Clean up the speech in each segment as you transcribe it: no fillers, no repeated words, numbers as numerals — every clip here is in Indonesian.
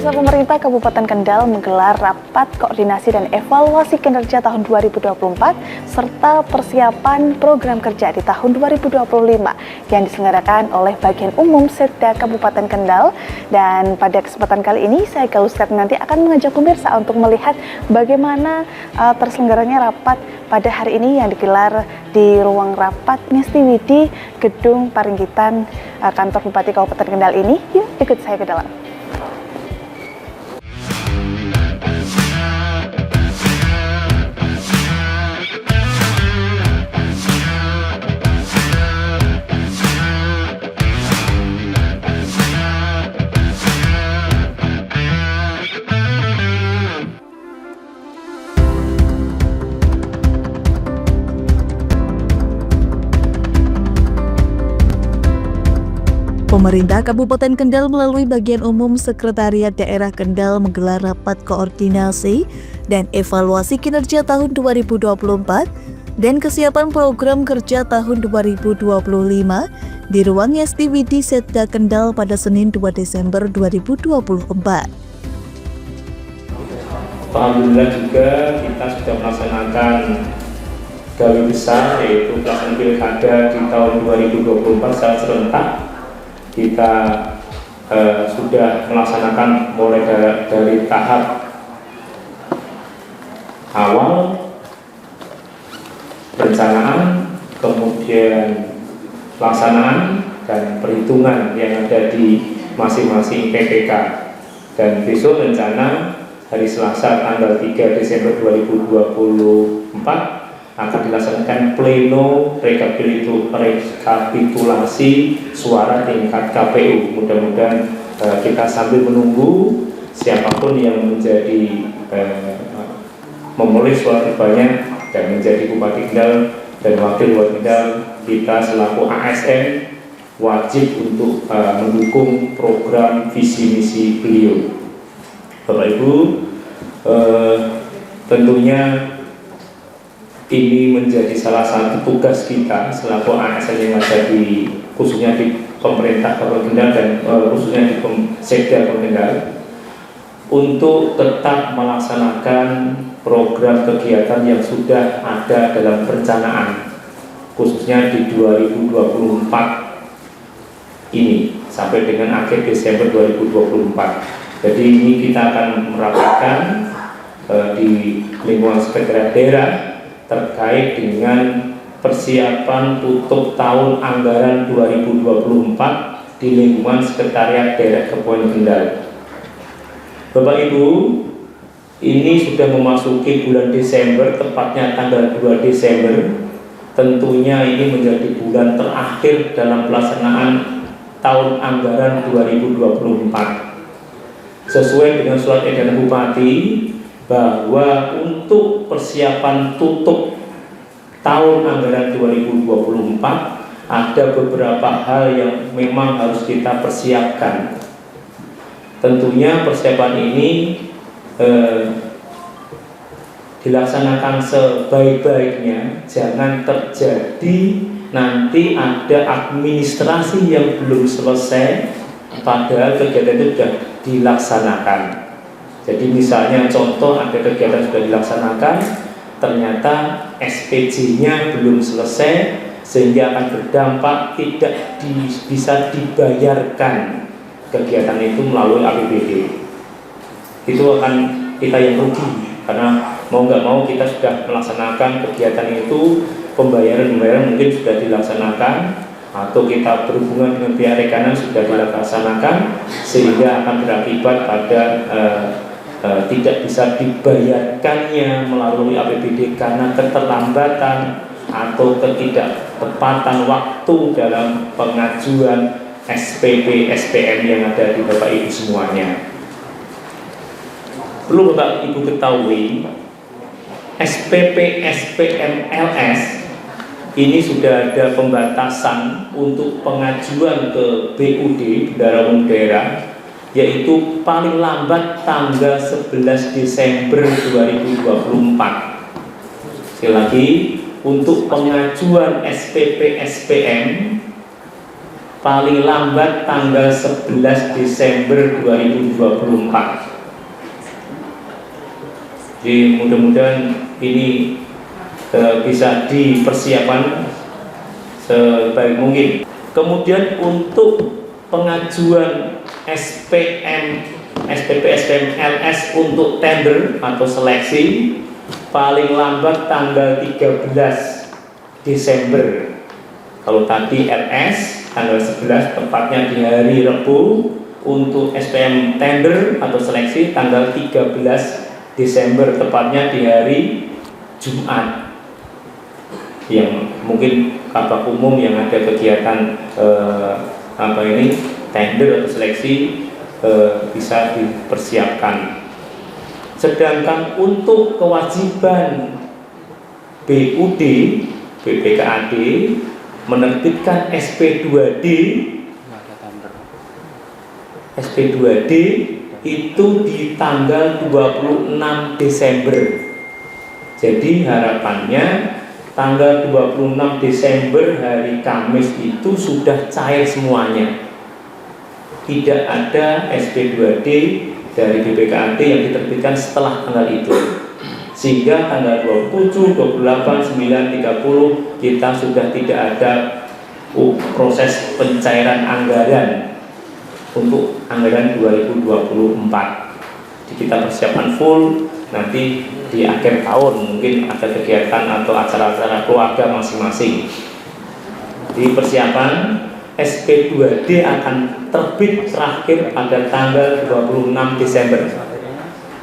Pemerintah Kabupaten Kendal menggelar rapat koordinasi dan evaluasi kinerja tahun 2024 serta persiapan program kerja di tahun 2025 yang diselenggarakan oleh Bagian Umum Setda Kabupaten Kendal. Dan pada kesempatan kali ini saya Galuskar nanti akan mengajak pemirsa untuk melihat bagaimana terselenggaranya rapat pada hari ini yang digelar di ruang rapat Ngesti Widi Gedung Paringgitan kantor Bupati Kabupaten Kendal ini. Yuk ikut saya ke dalam. Pemerintah Kabupaten Kendal melalui Bagian Umum Sekretariat Daerah Kendal menggelar rapat koordinasi dan evaluasi kinerja tahun 2024 dan kesiapan program kerja tahun 2025 di ruang Ngesti Widi Setda Kendal pada Senin 2 Desember 2024. Alhamdulillah juga kita sudah melaksanakan gawe besar yaitu pelaksanaan pilkada di tahun 2024 secara serentak. Kita sudah melaksanakan mulai dari tahap awal perencanaan, kemudian pelaksanaan dan perhitungan yang ada di masing-masing PPK. Dan besok rencana hari Selasa tanggal 3 Desember 2024 akan dilaksanakan pleno rekapitulasi suara tingkat KPU. Mudah-mudahan kita sambil menunggu siapapun yang menjadi memulih suara terbanyak dan menjadi Bupati Kendal dan Wakil Bupati Kendal, kita selaku ASN wajib untuk mendukung program visi misi beliau. Bapak Ibu, tentunya ini menjadi salah satu tugas kita selaku ASN yang ada di khususnya di pemerintah Kabupaten Kendal dan khususnya di Setda Kabupaten Kendal untuk tetap melaksanakan program kegiatan yang sudah ada dalam perencanaan khususnya di 2024 ini sampai dengan akhir Desember 2024. Jadi ini kita akan merapatkan di lingkungan sekretariat daerah terkait dengan persiapan tutup tahun anggaran 2024 di lingkungan sekretariat daerah Kabupaten Kendal. Bapak Ibu, ini sudah memasuki bulan Desember, tepatnya tanggal 2 Desember. Tentunya ini menjadi bulan terakhir dalam pelaksanaan tahun anggaran 2024. Sesuai dengan surat edaran Bupati bahwa untuk persiapan tutup tahun anggaran 2024 ada beberapa hal yang memang harus kita persiapkan. Tentunya persiapan ini dilaksanakan sebaik-baiknya, jangan terjadi nanti ada administrasi yang belum selesai padahal kegiatan itu sudah dilaksanakan. Jadi misalnya contoh ada kegiatan sudah dilaksanakan, ternyata SPJ-nya belum selesai sehingga akan berdampak tidak bisa dibayarkan kegiatan itu melalui APBD. Itu akan kita yang rugi karena mau nggak mau kita sudah melaksanakan kegiatan itu, pembayaran mungkin sudah dilaksanakan atau kita berhubungan dengan pihak rekanan sudah dilaksanakan sehingga akan berakibat pada tidak bisa dibayarkannya melalui APBD karena keterlambatan atau ketidaktepatan waktu dalam pengajuan SPP, SPM yang ada di Bapak Ibu semuanya. Perlu Bapak Ibu ketahui, SPP, SPM, LS ini sudah ada pembatasan untuk pengajuan ke BUD, Bendahara Umum Daerah, yaitu paling lambat tanggal 11 Desember 2024. Sekali lagi, untuk pengajuan SPP SPM paling lambat tanggal 11 Desember 2024. Jadi mudah-mudahan ini bisa dipersiapkan sebaik mungkin. Kemudian untuk pengajuan SPM, SPP, SPM, LS untuk tender atau seleksi paling lambat tanggal 13 Desember. Kalau tadi LS tanggal 11, tepatnya di hari Rabu. Untuk SPM tender atau seleksi tanggal 13 Desember, tepatnya di hari Jumat. Yang mungkin kabak umum yang ada kegiatan tender atau seleksi bisa dipersiapkan. Sedangkan untuk kewajiban BUD, BPKAD menerbitkan SP2D, SP2D itu di tanggal 26 Desember. Jadi harapannya tanggal 26 Desember hari Kamis itu sudah cair semuanya. Tidak ada SP2D dari BPKAD yang diterbitkan setelah tanggal itu. Sehingga tanggal 27, 28, 9, 30 kita sudah tidak ada proses pencairan anggaran untuk anggaran 2024. Jadi kita persiapan full, nanti di akhir tahun mungkin ada kegiatan atau acara-acara keluarga masing-masing. Di persiapan SP2D akan terbit terakhir pada tanggal 26 Desember.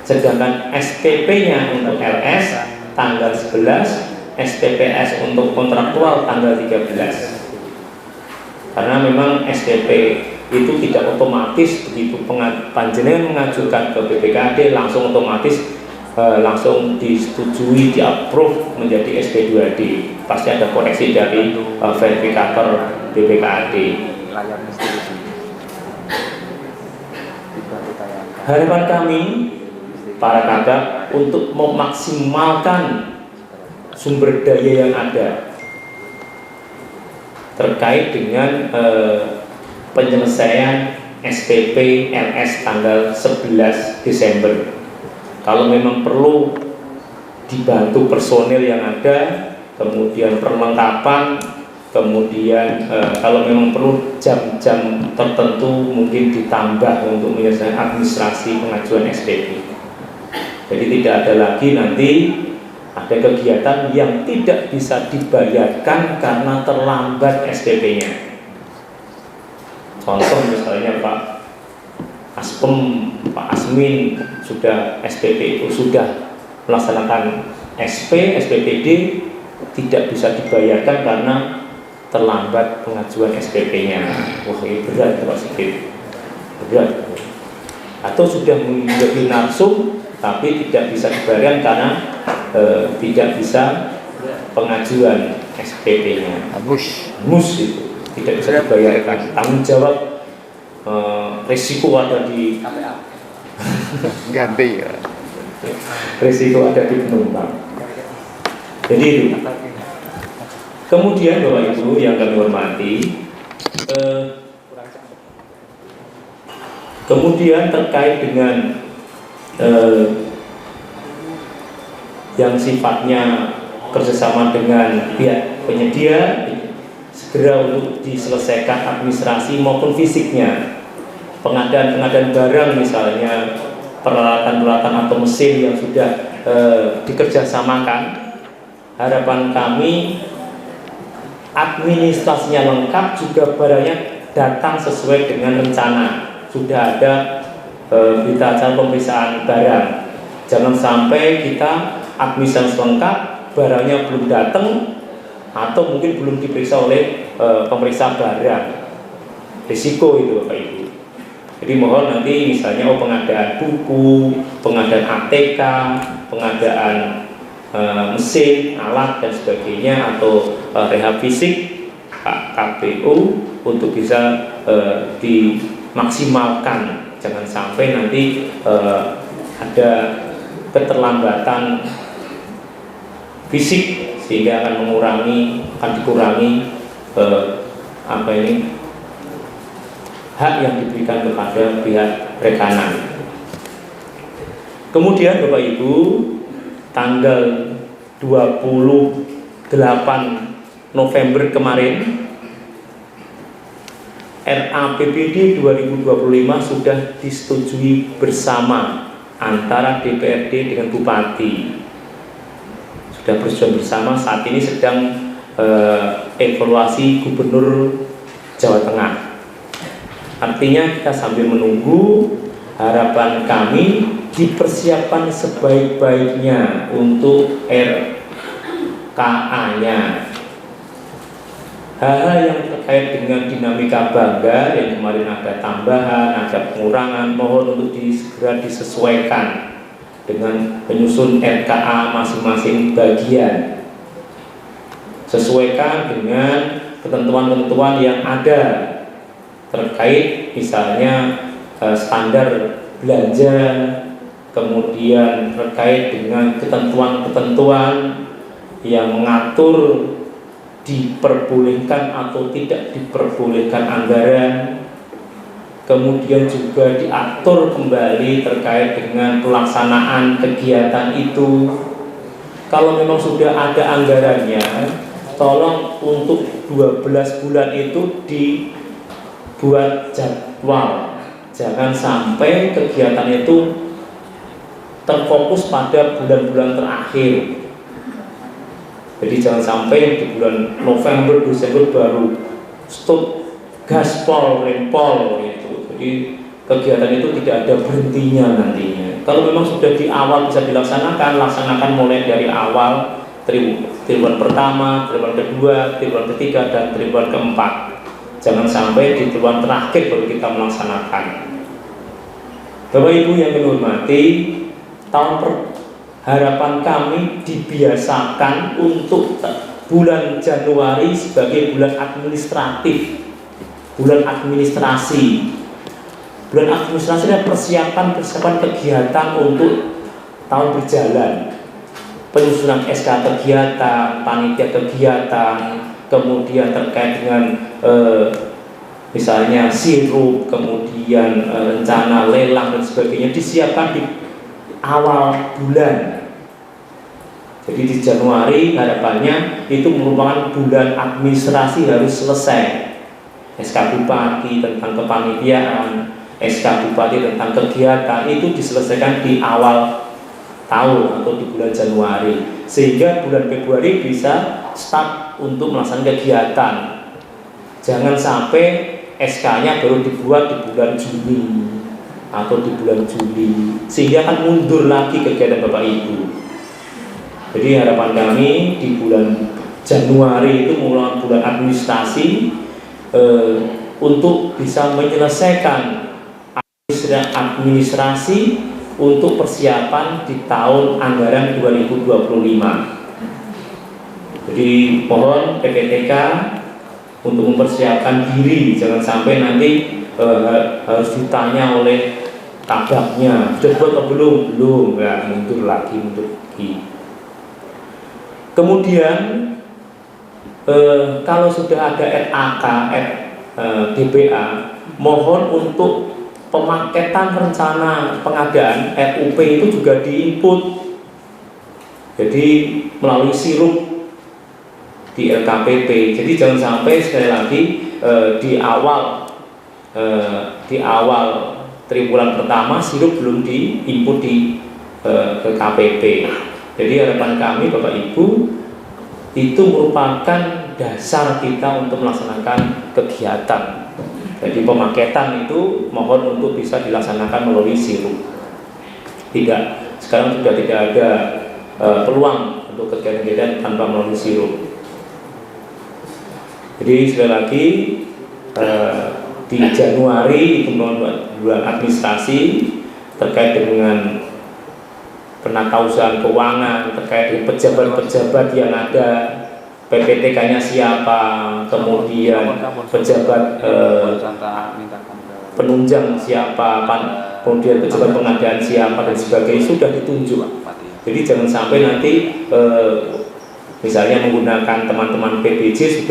Sedangkan SPP-nya untuk LS tanggal 11, SPPS untuk kontraktual tanggal 13. Karena memang SPP itu tidak otomatis begitu panjenengan mengajukan ke BPKAD langsung otomatis langsung disetujui, di-approve menjadi SP2D. Pasti ada koreksi dari verifikator BPKAD. Harapan kami para kabak untuk memaksimalkan sumber daya yang ada terkait dengan penyelesaian SPP LS tanggal 11 Desember. Kalau memang perlu dibantu personil yang ada, kemudian perlengkapan, kemudian kalau memang perlu jam-jam tertentu mungkin ditambah untuk menyelesaikan administrasi pengajuan SPP. Jadi tidak ada lagi nanti ada kegiatan yang tidak bisa dibayarkan karena terlambat SPP-nya. Contoh misalnya Pak Aspem, Pak Asmin sudah SPP itu sudah melaksanakan SP, SPPD tidak bisa dibayarkan karena terlambat pengajuan SPP-nya. Wah, ini berat Pak Sigit, berat. Atau sudah menjadi narsum tapi tidak bisa dibayarkan karena tidak bisa pengajuan SPP-nya. Mus itu tidak bisa dibayarkan. Tanggung jawab risiko ada di ganti ya. Risiko ada di penumpang. Jadi itu. Kemudian Bapak Ibu yang kami hormati, kemudian terkait dengan yang sifatnya kerjasama dengan pihak penyedia, segera untuk diselesaikan administrasi maupun fisiknya. Pengadaan barang misalnya, peralatan-peralatan atau mesin yang sudah dikerjasamakan. Harapan kami administrasinya lengkap, juga barangnya datang sesuai dengan rencana. Sudah ada berita acara pemeriksaan barang. Jangan sampai kita administrasi lengkap, barangnya belum datang atau mungkin belum diperiksa oleh pemeriksa barang. Risiko itu Bapak Ibu. Jadi mohon nanti misalnya pengadaan buku, pengadaan ATK, pengadaan mesin, alat dan sebagainya, atau rehab fisik KPU untuk bisa dimaksimalkan. Jangan sampai nanti ada keterlambatan fisik sehingga akan dikurangi hak yang diberikan kepada pihak rekanan. Kemudian Bapak Ibu, tanggal 28 November kemarin RAPBD 2025 sudah disetujui bersama antara DPRD dengan Bupati. Sudah berjuang bersama, saat ini sedang evaluasi Gubernur Jawa Tengah. Artinya kita sambil menunggu, harapan kami dipersiapkan sebaik-baiknya untuk RKA-nya. Hal-hal yang terkait dengan dinamika bangga yang kemarin ada tambahan, ada pengurangan, mohon untuk segera disesuaikan dengan penyusun RKA masing-masing bagian. Sesuaikan dengan ketentuan-ketentuan yang ada terkait misalnya standar belanja, kemudian terkait dengan ketentuan-ketentuan yang mengatur diperbolehkan atau tidak diperbolehkan anggaran, kemudian juga diatur kembali terkait dengan pelaksanaan kegiatan itu. Kalau memang sudah ada anggarannya, tolong untuk 12 bulan itu dibuat jadwal. Jangan sampai kegiatan itu terfokus pada bulan-bulan terakhir. Jadi jangan sampai di bulan November, Desember baru stop gaspol, rempol gitu. Jadi kegiatan itu tidak ada berhentinya nantinya. Kalau memang sudah di awal bisa dilaksanakan, laksanakan mulai dari awal triwulan pertama, triwulan kedua, triwulan ketiga, dan triwulan keempat. Jangan sampai di triwulan terakhir baru kita melaksanakan. Bapak Ibu yang kami hormati, harapan kami dibiasakan untuk bulan Januari sebagai bulan administratif, bulan administrasi. Bulan administrasi adalah persiapan kegiatan untuk tahun berjalan. Penyusunan SK kegiatan, panitia kegiatan, kemudian terkait dengan misalnya sirup, kemudian rencana lelang dan sebagainya disiapkan di awal bulan. Jadi di Januari harapannya itu merupakan bulan administrasi harus selesai. SK Bupati tentang kepanitiaan, SK Bupati tentang kegiatan itu diselesaikan di awal tahun atau di bulan Januari, sehingga bulan Februari bisa start untuk melaksanakan kegiatan. Jangan sampai SK-nya baru dibuat di bulan Juni atau di bulan Juli, sehingga akan mundur lagi kegiatan Bapak Ibu. Jadi harapan kami di bulan Januari itu merupakan bulan administrasi untuk bisa menyelesaikan administrasi untuk persiapan di tahun anggaran 2025. Jadi mohon PPTK untuk mempersiapkan diri, jangan sampai nanti harus ditanya oleh tabaknya, sudah buat atau belum, ya mundur lagi. Kemudian kalau sudah ada RAK, DPA, mohon untuk pemaketan rencana pengadaan RUP itu juga diinput. Jadi melalui sirup di LKPP. Jadi jangan sampai sekali lagi di awal triwulan pertama sirup belum diinput di KPP. Jadi harapan kami Bapak Ibu itu merupakan dasar kita untuk melaksanakan kegiatan. Jadi pemaketan itu mohon untuk bisa dilaksanakan melalui sirup. Sekarang sudah tidak ada peluang untuk kegiatan-kegiatan tanpa melalui sirup. Jadi sekali lagi di Januari itu bulan administrasi terkait dengan penatausahaan keuangan, terkait dengan pejabat-pejabat yang ada, PPTK-nya siapa, kemudian pejabat penunjang siapa, kemudian pejabat pengadaan siapa dan sebagainya sudah ditunjuk. Jadi jangan sampai nanti misalnya menggunakan teman-teman PBJ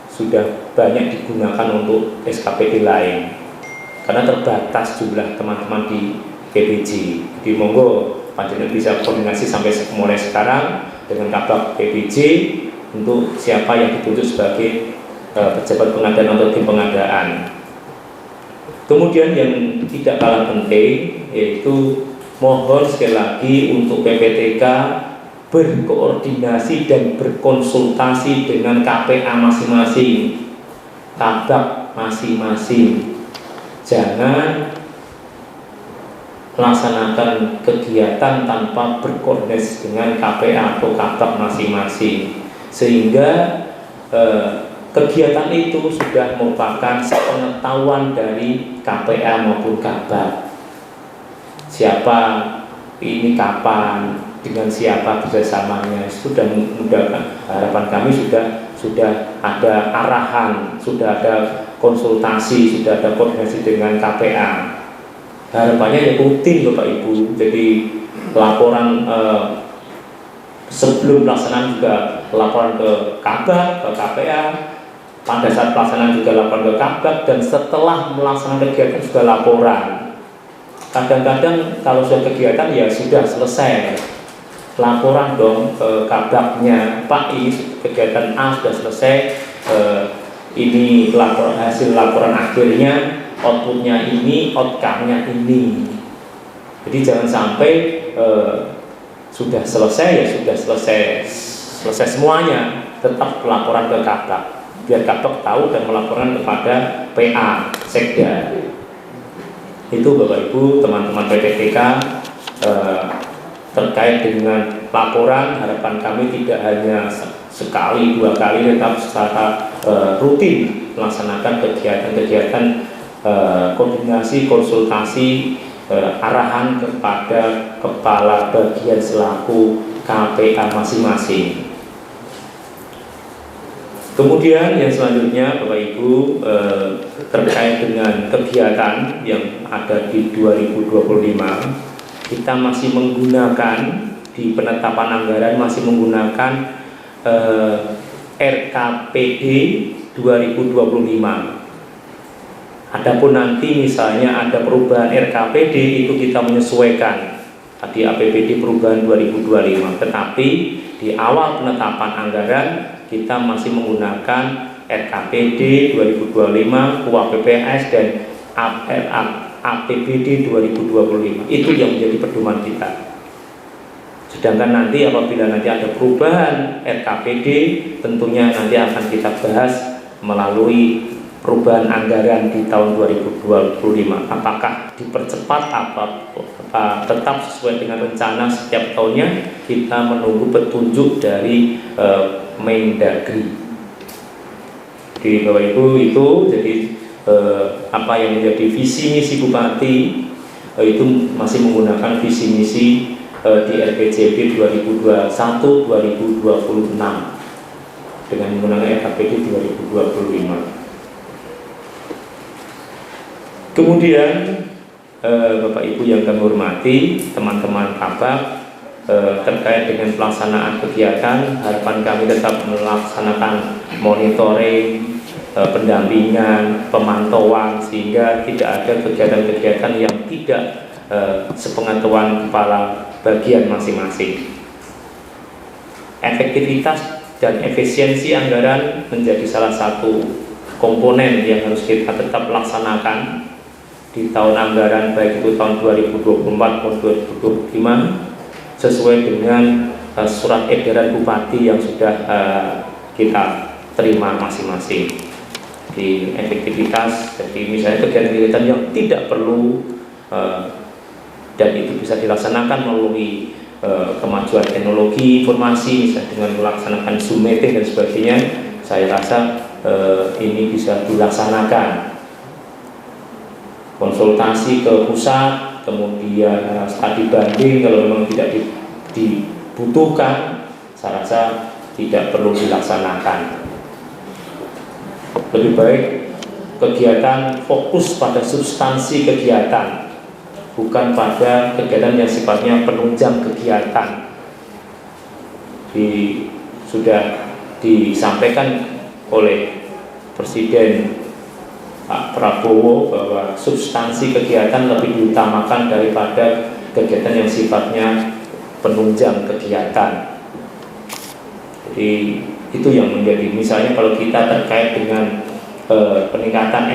sudah banyak digunakan untuk SKPD lain karena terbatas jumlah teman-teman di PBJ. Jadi monggo panjenengan bisa koordinasi sampai mulai sekarang dengan Kabak PBJ untuk siapa yang ditunjuk sebagai pejabat pengadaan atau tim pengadaan. Kemudian yang tidak kalah penting yaitu mohon sekali lagi untuk PPTK berkoordinasi dan berkonsultasi dengan KPA masing-masing, kabak masing-masing. Jangan melaksanakan kegiatan tanpa berkoordinasi dengan KPA atau kabak masing-masing, sehingga kegiatan itu sudah merupakan sepengetahuan dari KPA maupun kabak. Siapa ini kapan, dengan siapa kerjasamanya, sudah memudahkan. Harapan kami sudah ada arahan, sudah ada konsultasi, sudah ada koordinasi dengan KPA. Harapannya ya rutin Bapak Ibu. Jadi laporan sebelum pelaksanaan juga laporan ke kabak, ke KPA. Pada saat pelaksanaan juga laporan ke kabak, dan setelah melaksanakan kegiatan juga laporan. Kadang-kadang kalau sudah kegiatan ya sudah selesai, laporan dong ke kabaknya, Pak ini kegiatan A sudah selesai, ini hasil laporan akhirnya, outputnya ini, outcome-nya ini. Jadi jangan sampai sudah selesai ya sudah selesai semuanya, tetap laporan ke kabak biar kabak tahu dan melaporkan kepada PA Sekda. Itu Bapak Ibu teman-teman PPTK terkait dengan laporan. Harapan kami tidak hanya sekali dua kali, tetap secara rutin melaksanakan kegiatan-kegiatan koordinasi, konsultasi, arahan kepada kepala bagian selaku KPA masing-masing. Kemudian yang selanjutnya Bapak Ibu terkait dengan kegiatan yang ada di 2025, kita masih menggunakan di penetapan anggaran masih menggunakan RKPD 2025. Adapun nanti misalnya ada perubahan RKPD itu kita menyesuaikan tadi APBD perubahan 2025, tetapi di awal penetapan anggaran kita masih menggunakan RKPD 2025, UAPPS dan APBD 2025. Itu yang menjadi pedoman kita. Sedangkan nanti apabila nanti ada perubahan RKPD, tentunya nanti akan kita bahas melalui perubahan anggaran di tahun 2025. Apakah dipercepat apa tetap sesuai dengan rencana setiap tahunnya, kita menunggu petunjuk dari Mendagri. Di Bapak Ibu itu jadi apa yang menjadi visi misi Bupati itu masih menggunakan visi misi di RPJMD 2021-2026 dengan menggunakan RKPD 2025. Kemudian Bapak Ibu yang kami hormati, teman-teman kabak, terkait dengan pelaksanaan kegiatan, harapan kami tetap melaksanakan monitoring, pendampingan, pemantauan, sehingga tidak ada kegiatan-kegiatan yang tidak sepengetahuan kepala bagian masing-masing. Efektivitas dan efisiensi anggaran menjadi salah satu komponen yang harus kita tetap laksanakan di tahun anggaran, baik itu tahun 2024 maupun 2025, sesuai dengan surat edaran Bupati yang sudah kita terima masing-masing. Di efektivitas, jadi misalnya kegiatan-kegiatan yang tidak perlu dan itu bisa dilaksanakan melalui kemajuan teknologi informasi, misalnya dengan melaksanakan Zoom meeting dan sebagainya, saya rasa ini bisa dilaksanakan. Konsultasi ke pusat kemudian studi banding kalau memang tidak dibutuhkan, saya rasa tidak perlu dilaksanakan. Lebih baik kegiatan fokus pada substansi kegiatan, bukan pada kegiatan yang sifatnya penunjang kegiatan. Sudah disampaikan oleh Presiden Pak Prabowo bahwa substansi kegiatan lebih diutamakan daripada kegiatan yang sifatnya penunjang kegiatan. Jadi itu yang menjadi, misalnya kalau kita terkait dengan peningkatan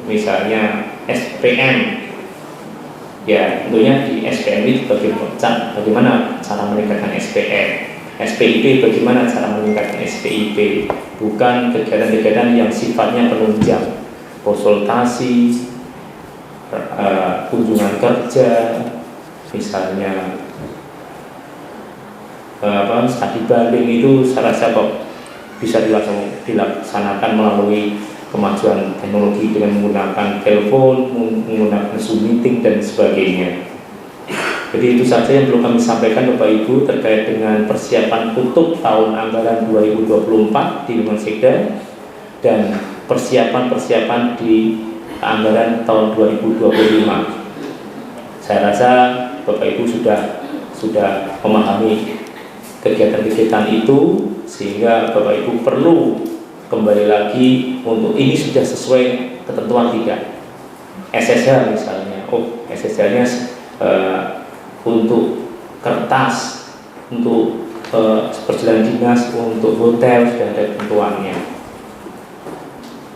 misalnya SPM, ya tentunya di SPM itu bagaimana cara meningkatkan SPM, SPIP bagaimana cara meningkatkan SPIP, bukan kegiatan-kegiatan yang sifatnya penunjang, konsultasi, kunjungan kerja, misalnya studi banding, itu saya rasa kok bisa dilaksanakan melalui kemajuan teknologi dengan menggunakan telepon, menggunakan Zoom meeting dan sebagainya. Jadi itu saja yang perlu kami sampaikan Bapak Ibu terkait dengan persiapan tutup tahun anggaran 2024 di lingkungan Sekda dan persiapan di anggaran tahun 2025. Saya rasa Bapak Ibu sudah memahami kegiatan-kegiatan itu, sehingga Bapak Ibu perlu kembali lagi untuk ini sudah sesuai ketentuan tidak. SSH misalnya, SSH-nya untuk kertas, untuk perjalanan dinas, untuk hotel sudah ada ketentuannya.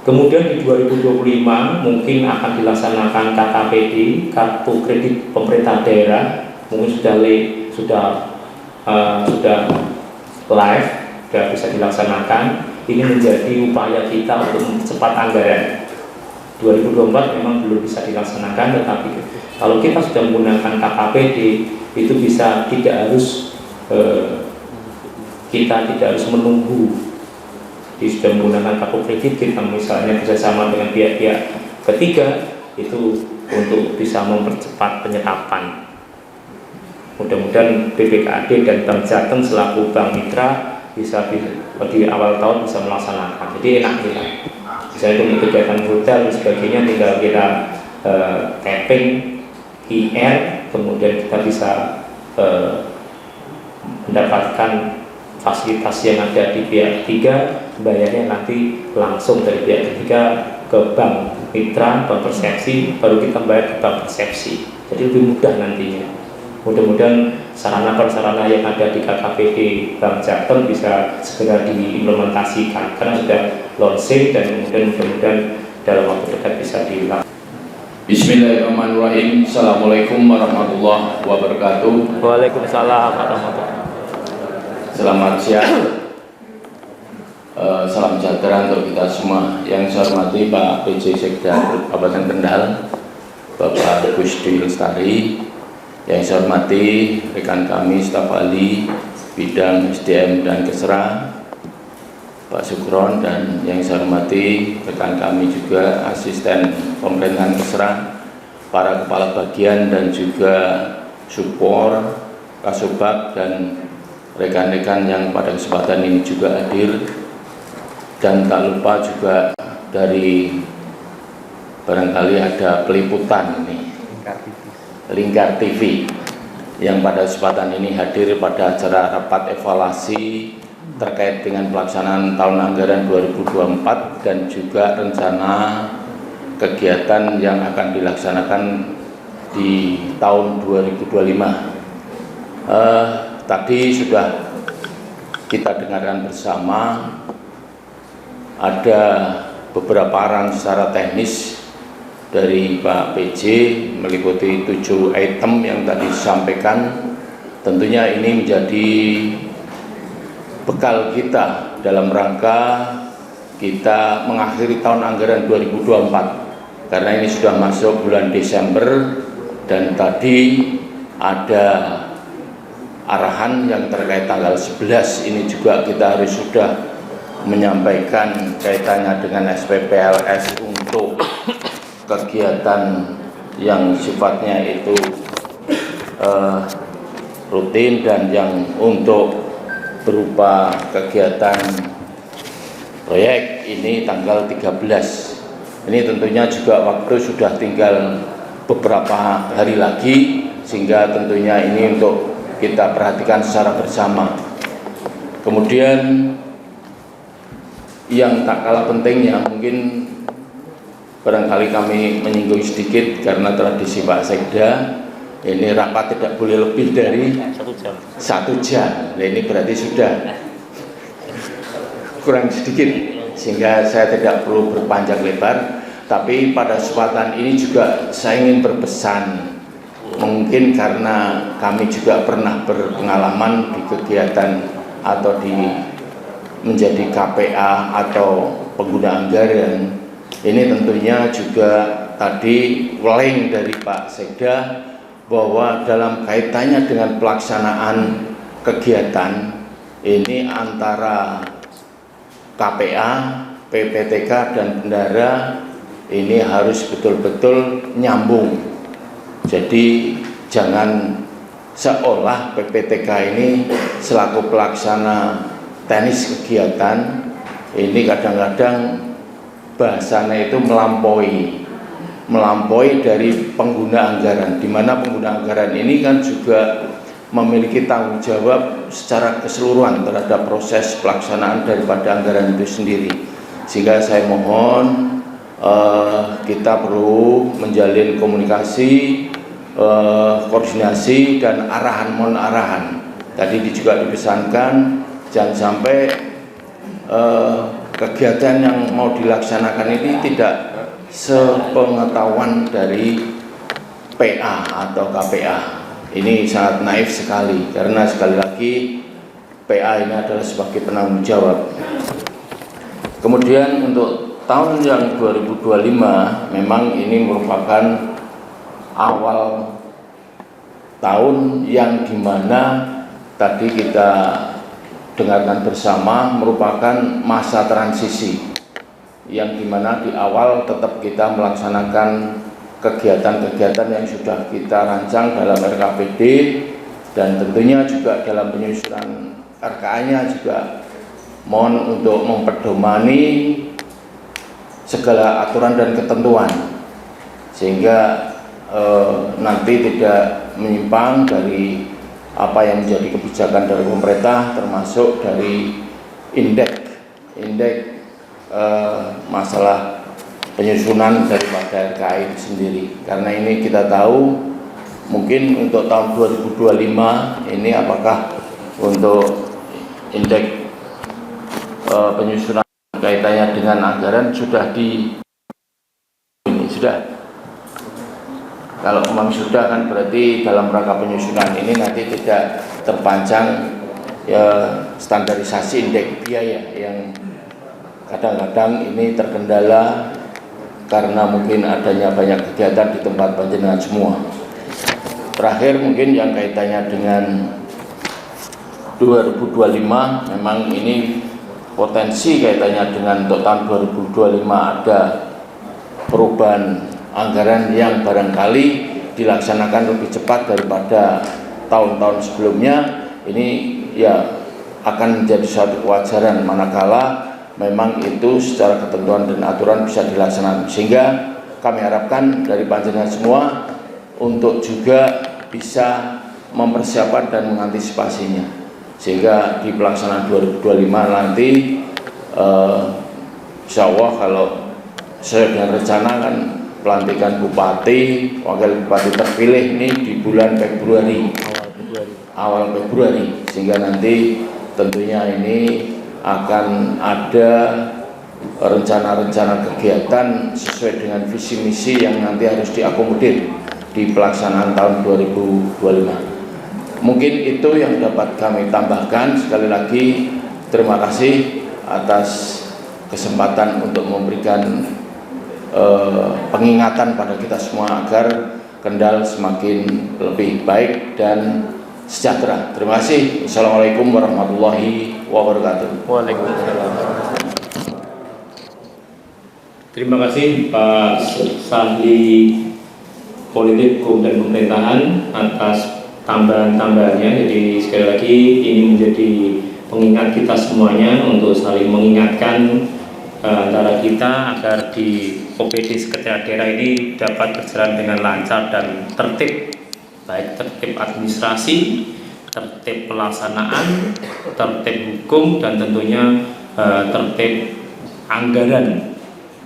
Kemudian di 2025 mungkin akan dilaksanakan KKPD, kartu kredit pemerintah daerah, mungkin sudah live, sudah bisa dilaksanakan. Ini menjadi upaya kita untuk mempercepat anggaran. 2024 memang belum bisa dilaksanakan, tetapi kalau kita sudah menggunakan KKPD itu tidak harus menunggu. Sudah menggunakan kartu kredit, kita misalnya bersama dengan pihak-pihak ketiga itu untuk bisa mempercepat penyerapan. Mudah-mudahan BPKAD dan Bank Jateng selaku bank mitra bisa di awal tahun bisa melaksanakan. Jadi enak kita. Misalnya untuk kegiatan hotel dan sebagainya tinggal kita tapping IR, kemudian kita bisa mendapatkan fasilitas yang ada di pihak ketiga, bayarnya nanti langsung dari pihak ketiga ke bank mitra, bank persepsi, baru kita bayar ke bank persepsi. Jadi lebih mudah nantinya. Mudah-mudahan sarana-prasarana yang ada di KKPD Bank Jateng bisa segera diimplementasikan karena sudah launching, dan kemudian mudah-mudahan dalam waktu dekat bisa dilakukan. Bismillahirrahmanirrahim. Assalamualaikum warahmatullahi wabarakatuh. Waalaikumsalam warahmatullahi wabarakatuh. Selamat siang. Salam sejahtera untuk kita semua. Yang saya hormati Pak PJ Sekda Kabupaten Kendal, Bapak Gusdi Lestari. Yang saya hormati rekan kami staf ahli bidang SDM dan Kesra, Pak Sukron, dan yang saya hormati rekan kami juga asisten pemerintahan Kesra, para kepala bagian dan juga support, Kasubag, dan rekan-rekan yang pada kesempatan ini juga hadir, dan tak lupa juga dari barangkali ada peliputan ini Lingkar TV yang pada kesempatan ini hadir pada acara rapat evaluasi terkait dengan pelaksanaan tahun anggaran 2024 dan juga rencana kegiatan yang akan dilaksanakan di tahun 2025. Tadi sudah kita dengarkan bersama, ada beberapa arahan secara teknis dari Pak PJ meliputi 7 item yang tadi disampaikan. Tentunya ini menjadi bekal kita dalam rangka kita mengakhiri tahun anggaran 2024, karena ini sudah masuk bulan Desember, dan tadi ada arahan yang terkait tanggal 11 ini juga kita harus sudah menyampaikan kaitannya dengan SPPLS untuk kegiatan yang sifatnya itu rutin dan yang untuk berupa kegiatan proyek ini tanggal 13. Ini tentunya juga waktu sudah tinggal beberapa hari lagi, sehingga tentunya ini untuk kita perhatikan secara bersama. Kemudian yang tak kalah pentingnya, mungkin barangkali kami menyinggung sedikit karena tradisi Pak Sekda, ini rapat tidak boleh lebih dari 1 jam. Nah, ini berarti sudah kurang sedikit, sehingga saya tidak perlu berpanjang lebar. Tapi pada kesempatan ini juga saya ingin berpesan, mungkin karena kami juga pernah berpengalaman di kegiatan atau menjadi KPA atau pengguna anggaran. Ini tentunya juga tadi weleng dari Pak Sekda bahwa dalam kaitannya dengan pelaksanaan kegiatan ini antara KPA, PPTK dan bendara ini harus betul-betul nyambung. Jadi jangan seolah PPTK ini selaku pelaksana teknis kegiatan ini kadang-kadang bahasanya itu melampaui dari pengguna anggaran, di mana pengguna anggaran ini kan juga memiliki tanggung jawab secara keseluruhan terhadap proses pelaksanaan daripada anggaran itu sendiri. Sehingga saya mohon kita perlu menjalin komunikasi, koordinasi dan arahan. Tadi juga dipesankan jangan sampai kegiatan yang mau dilaksanakan ini tidak sepengetahuan dari PA atau KPA. Ini sangat naif sekali, karena sekali lagi PA ini adalah sebagai penanggung jawab. Kemudian untuk tahun yang 2025 memang ini merupakan awal tahun yang dimana tadi kita dengarkan bersama merupakan masa transisi, yang dimana di awal tetap kita melaksanakan kegiatan-kegiatan yang sudah kita rancang dalam RKPD, dan tentunya juga dalam penyusunan RKA-nya juga mohon untuk memperdomani segala aturan dan ketentuan, sehingga nanti tidak menyimpang dari apa yang menjadi kebijakan dari pemerintah, termasuk dari indeks masalah penyusunan daripada RKA itu sendiri. Karena ini kita tahu mungkin untuk tahun 2025 ini apakah untuk indeks penyusunan kaitannya dengan anggaran sudah kalau memang sudah kan berarti dalam rangka penyusunan ini nanti tidak terpancang ya standarisasi indeks biaya yang kadang-kadang ini terkendala karena mungkin adanya banyak kegiatan di tempat panjenengan semua. Terakhir mungkin yang kaitannya dengan 2025 memang ini potensi kaitannya dengan untuk tahun 2025 ada perubahan anggaran yang barangkali dilaksanakan lebih cepat daripada tahun-tahun sebelumnya. Ini ya akan menjadi suatu kewajaran manakala memang itu secara ketentuan dan aturan bisa dilaksanakan, sehingga kami harapkan dari panjenengan semua untuk juga bisa mempersiapkan dan mengantisipasinya, sehingga di pelaksanaan 2025 nanti insya Allah kalau saya dengan rencana kan pelantikan bupati, wakil bupati terpilih ini di bulan awal Februari, sehingga nanti tentunya ini akan ada rencana-rencana kegiatan sesuai dengan visi misi yang nanti harus diakomodir di pelaksanaan tahun 2025. Mungkin itu yang dapat kami tambahkan. Sekali lagi terima kasih atas kesempatan untuk memberikan pengingatan pada kita semua agar Kendal semakin lebih baik dan sejahtera. Terima kasih. Assalamualaikum warahmatullahi wabarakatuh. Waalaikumsalam. Terima kasih Pak Sandi Politik, Hukum, dan Pemerintahan atas tambahan-tambahannya. Jadi sekali lagi ini menjadi pengingat kita semuanya untuk saling mengingatkan antara kita agar di OPD Sekretariat Daerah ini dapat berjalan dengan lancar dan tertib, baik tertib administrasi, tertib pelaksanaan, tertib hukum, dan tentunya tertib anggaran.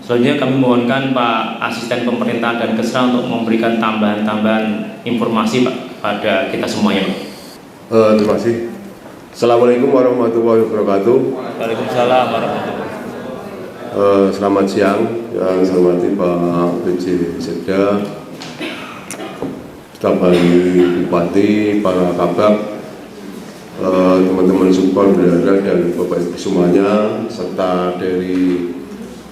Selanjutnya kami mohonkan Pak Asisten Pemerintahan dan Kesra untuk memberikan tambahan-tambahan informasi Pak pada kita semuanya. Terima kasih. Assalamualaikum warahmatullahi wabarakatuh. Waalaikumsalam warahmatullahi wabarakatuh. Selamat siang, yang saya hormati Pak PJ Sekda, staf ahli Bupati, para kabak, teman-teman support bendahara dan Bapak Ibu semuanya, serta dari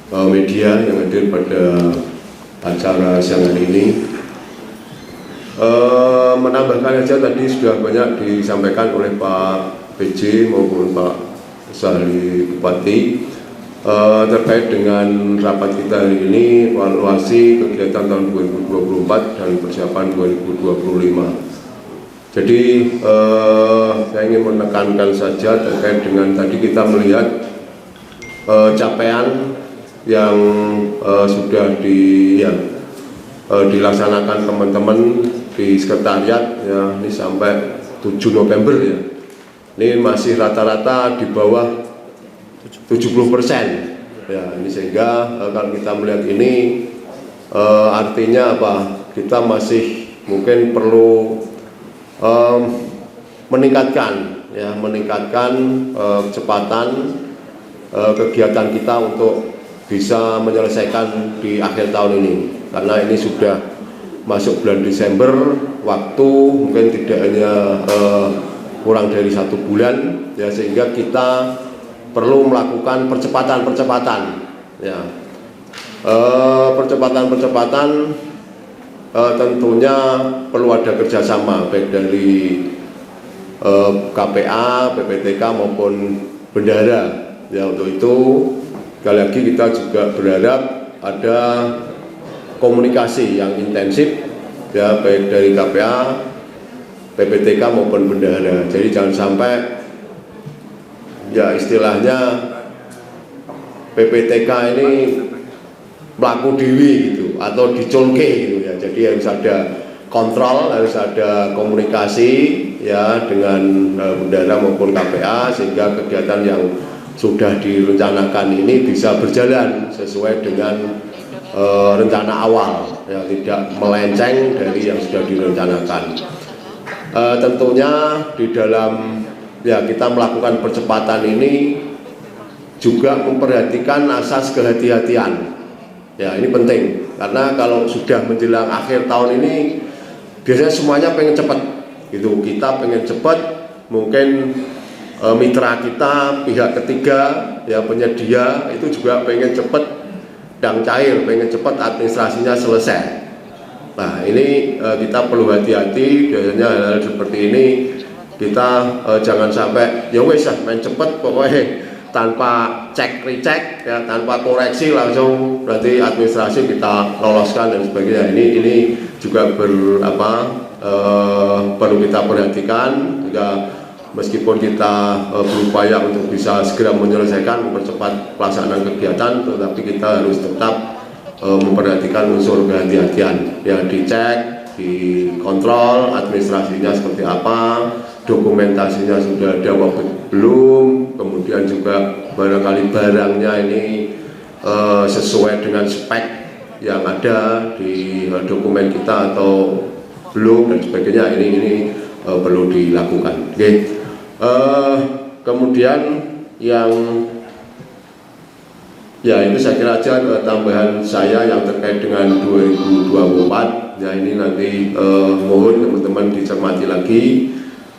media yang hadir pada acara siang hari ini. Menambahkan saja tadi sudah banyak disampaikan oleh Pak PJ maupun Pak Ahli Bupati terkait dengan rapat kita hari ini, evaluasi kegiatan tahun 2024 dan persiapan 2025. Jadi saya ingin menekankan saja terkait dengan tadi kita melihat capaian yang sudah dilaksanakan teman-teman di sekretariat ya, ini sampai 7 November ya. Ini masih rata-rata di bawah 70% ya. Ini sehingga kalau kita melihat ini artinya apa? Kita masih mungkin perlu meningkatkan kecepatan kegiatan kita untuk bisa menyelesaikan di akhir tahun ini, karena ini sudah masuk bulan Desember, waktu mungkin tidak hanya kurang dari 1 bulan ya, sehingga kita perlu melakukan percepatan ya. Percepatan tentunya perlu ada kerjasama baik dari KPA, PPTK maupun bendahara ya. Untuk itu sekali lagi kita juga berharap ada komunikasi yang intensif ya, baik dari KPA, PPTK maupun bendahara. Jadi jangan sampai ya istilahnya PPTK ini melaku dewi gitu atau dicolke gitu ya. Jadi harus ada kontrol, harus ada komunikasi ya dengan bendahara maupun KPA, sehingga kegiatan yang sudah direncanakan ini bisa berjalan sesuai dengan rencana awal ya, tidak melenceng dari yang sudah direncanakan. Tentunya di dalam ya kita melakukan percepatan ini juga memperhatikan asas kehati-hatian ya. Ini penting karena kalau sudah menjelang akhir tahun ini biasanya semuanya pengen cepat gitu. Kita pengen cepat, mungkin mitra kita, pihak ketiga ya, penyedia itu juga pengen cepat dan cair, pengen cepat administrasinya selesai. Nah ini kita perlu hati-hati. Biasanya hal-hal seperti ini kita jangan sampai ya wes main cepat pokoknya tanpa cek recheck ya, tanpa koreksi langsung berarti administrasi kita loloskan dan sebagainya. Ini juga perlu kita perhatikan juga. Meskipun kita berupaya untuk bisa segera menyelesaikan, mempercepat pelaksanaan kegiatan, tetapi kita harus tetap memperhatikan unsur kehati-hatian ya, dicek, dikontrol administrasinya seperti apa, dokumentasinya sudah ada apa belum, kemudian juga barangkali barangnya ini sesuai dengan spek yang ada di dokumen kita atau belum dan sebagainya. Ini perlu dilakukan. Oke. Kemudian yang ya itu saya kira aja tambahan saya yang terkait dengan 2024 ya. Ini nanti mohon teman-teman dicermati lagi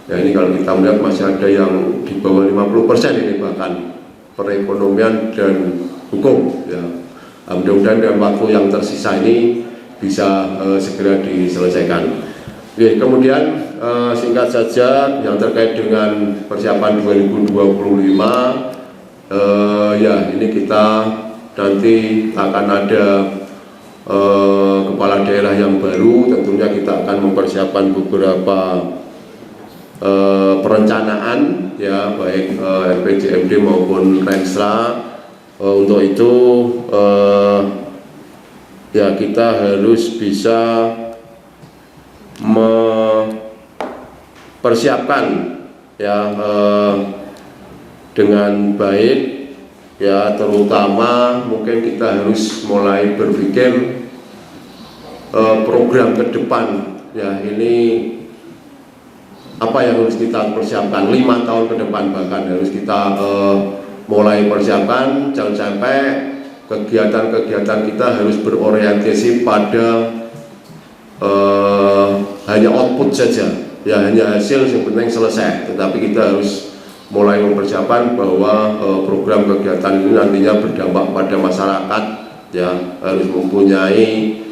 ya. Ini kalau kita melihat masih ada yang di bawah 50% ini bahkan perekonomian dan hukum ya. Mudah-mudahan dalam waktu yang tersisa ini bisa segera diselesaikan. Oke, kemudian singkat saja yang terkait dengan persiapan 2025 ya, ini kita nanti akan ada kepala daerah yang baru, tentunya kita akan mempersiapkan beberapa perencanaan ya, baik RPJMD maupun Renstra. Untuk itu ya kita harus bisa mempersiapkan ya dengan baik ya, terutama mungkin kita harus mulai berpikir program ke depan ya, ini apa yang harus kita persiapkan 5 tahun ke depan, bahkan harus kita mulai persiapkan. Jangan sampai kegiatan-kegiatan kita harus berorientasi pada hanya output saja ya, hanya hasil yang penting selesai, tetapi kita harus mulai mempersiapkan bahwa program kegiatan ini nantinya berdampak pada masyarakat ya, harus mempunyai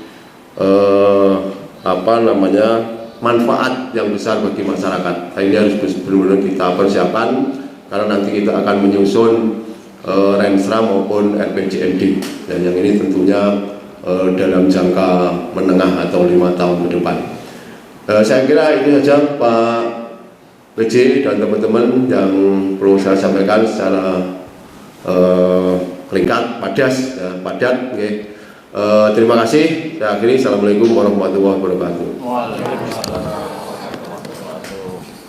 manfaat yang besar bagi masyarakat. Ini harus benar-benar kita persiapkan, karena nanti kita akan menyusun Renstra maupun RPJMD dan yang ini tentunya dalam jangka menengah atau 5 tahun ke depan. Saya kira ini saja Pak PJ dan teman-teman yang perlu saya sampaikan secara ringkat, padat. Okay. Terima kasih. Saya akhiri. Assalamualaikum warahmatullahi wabarakatuh.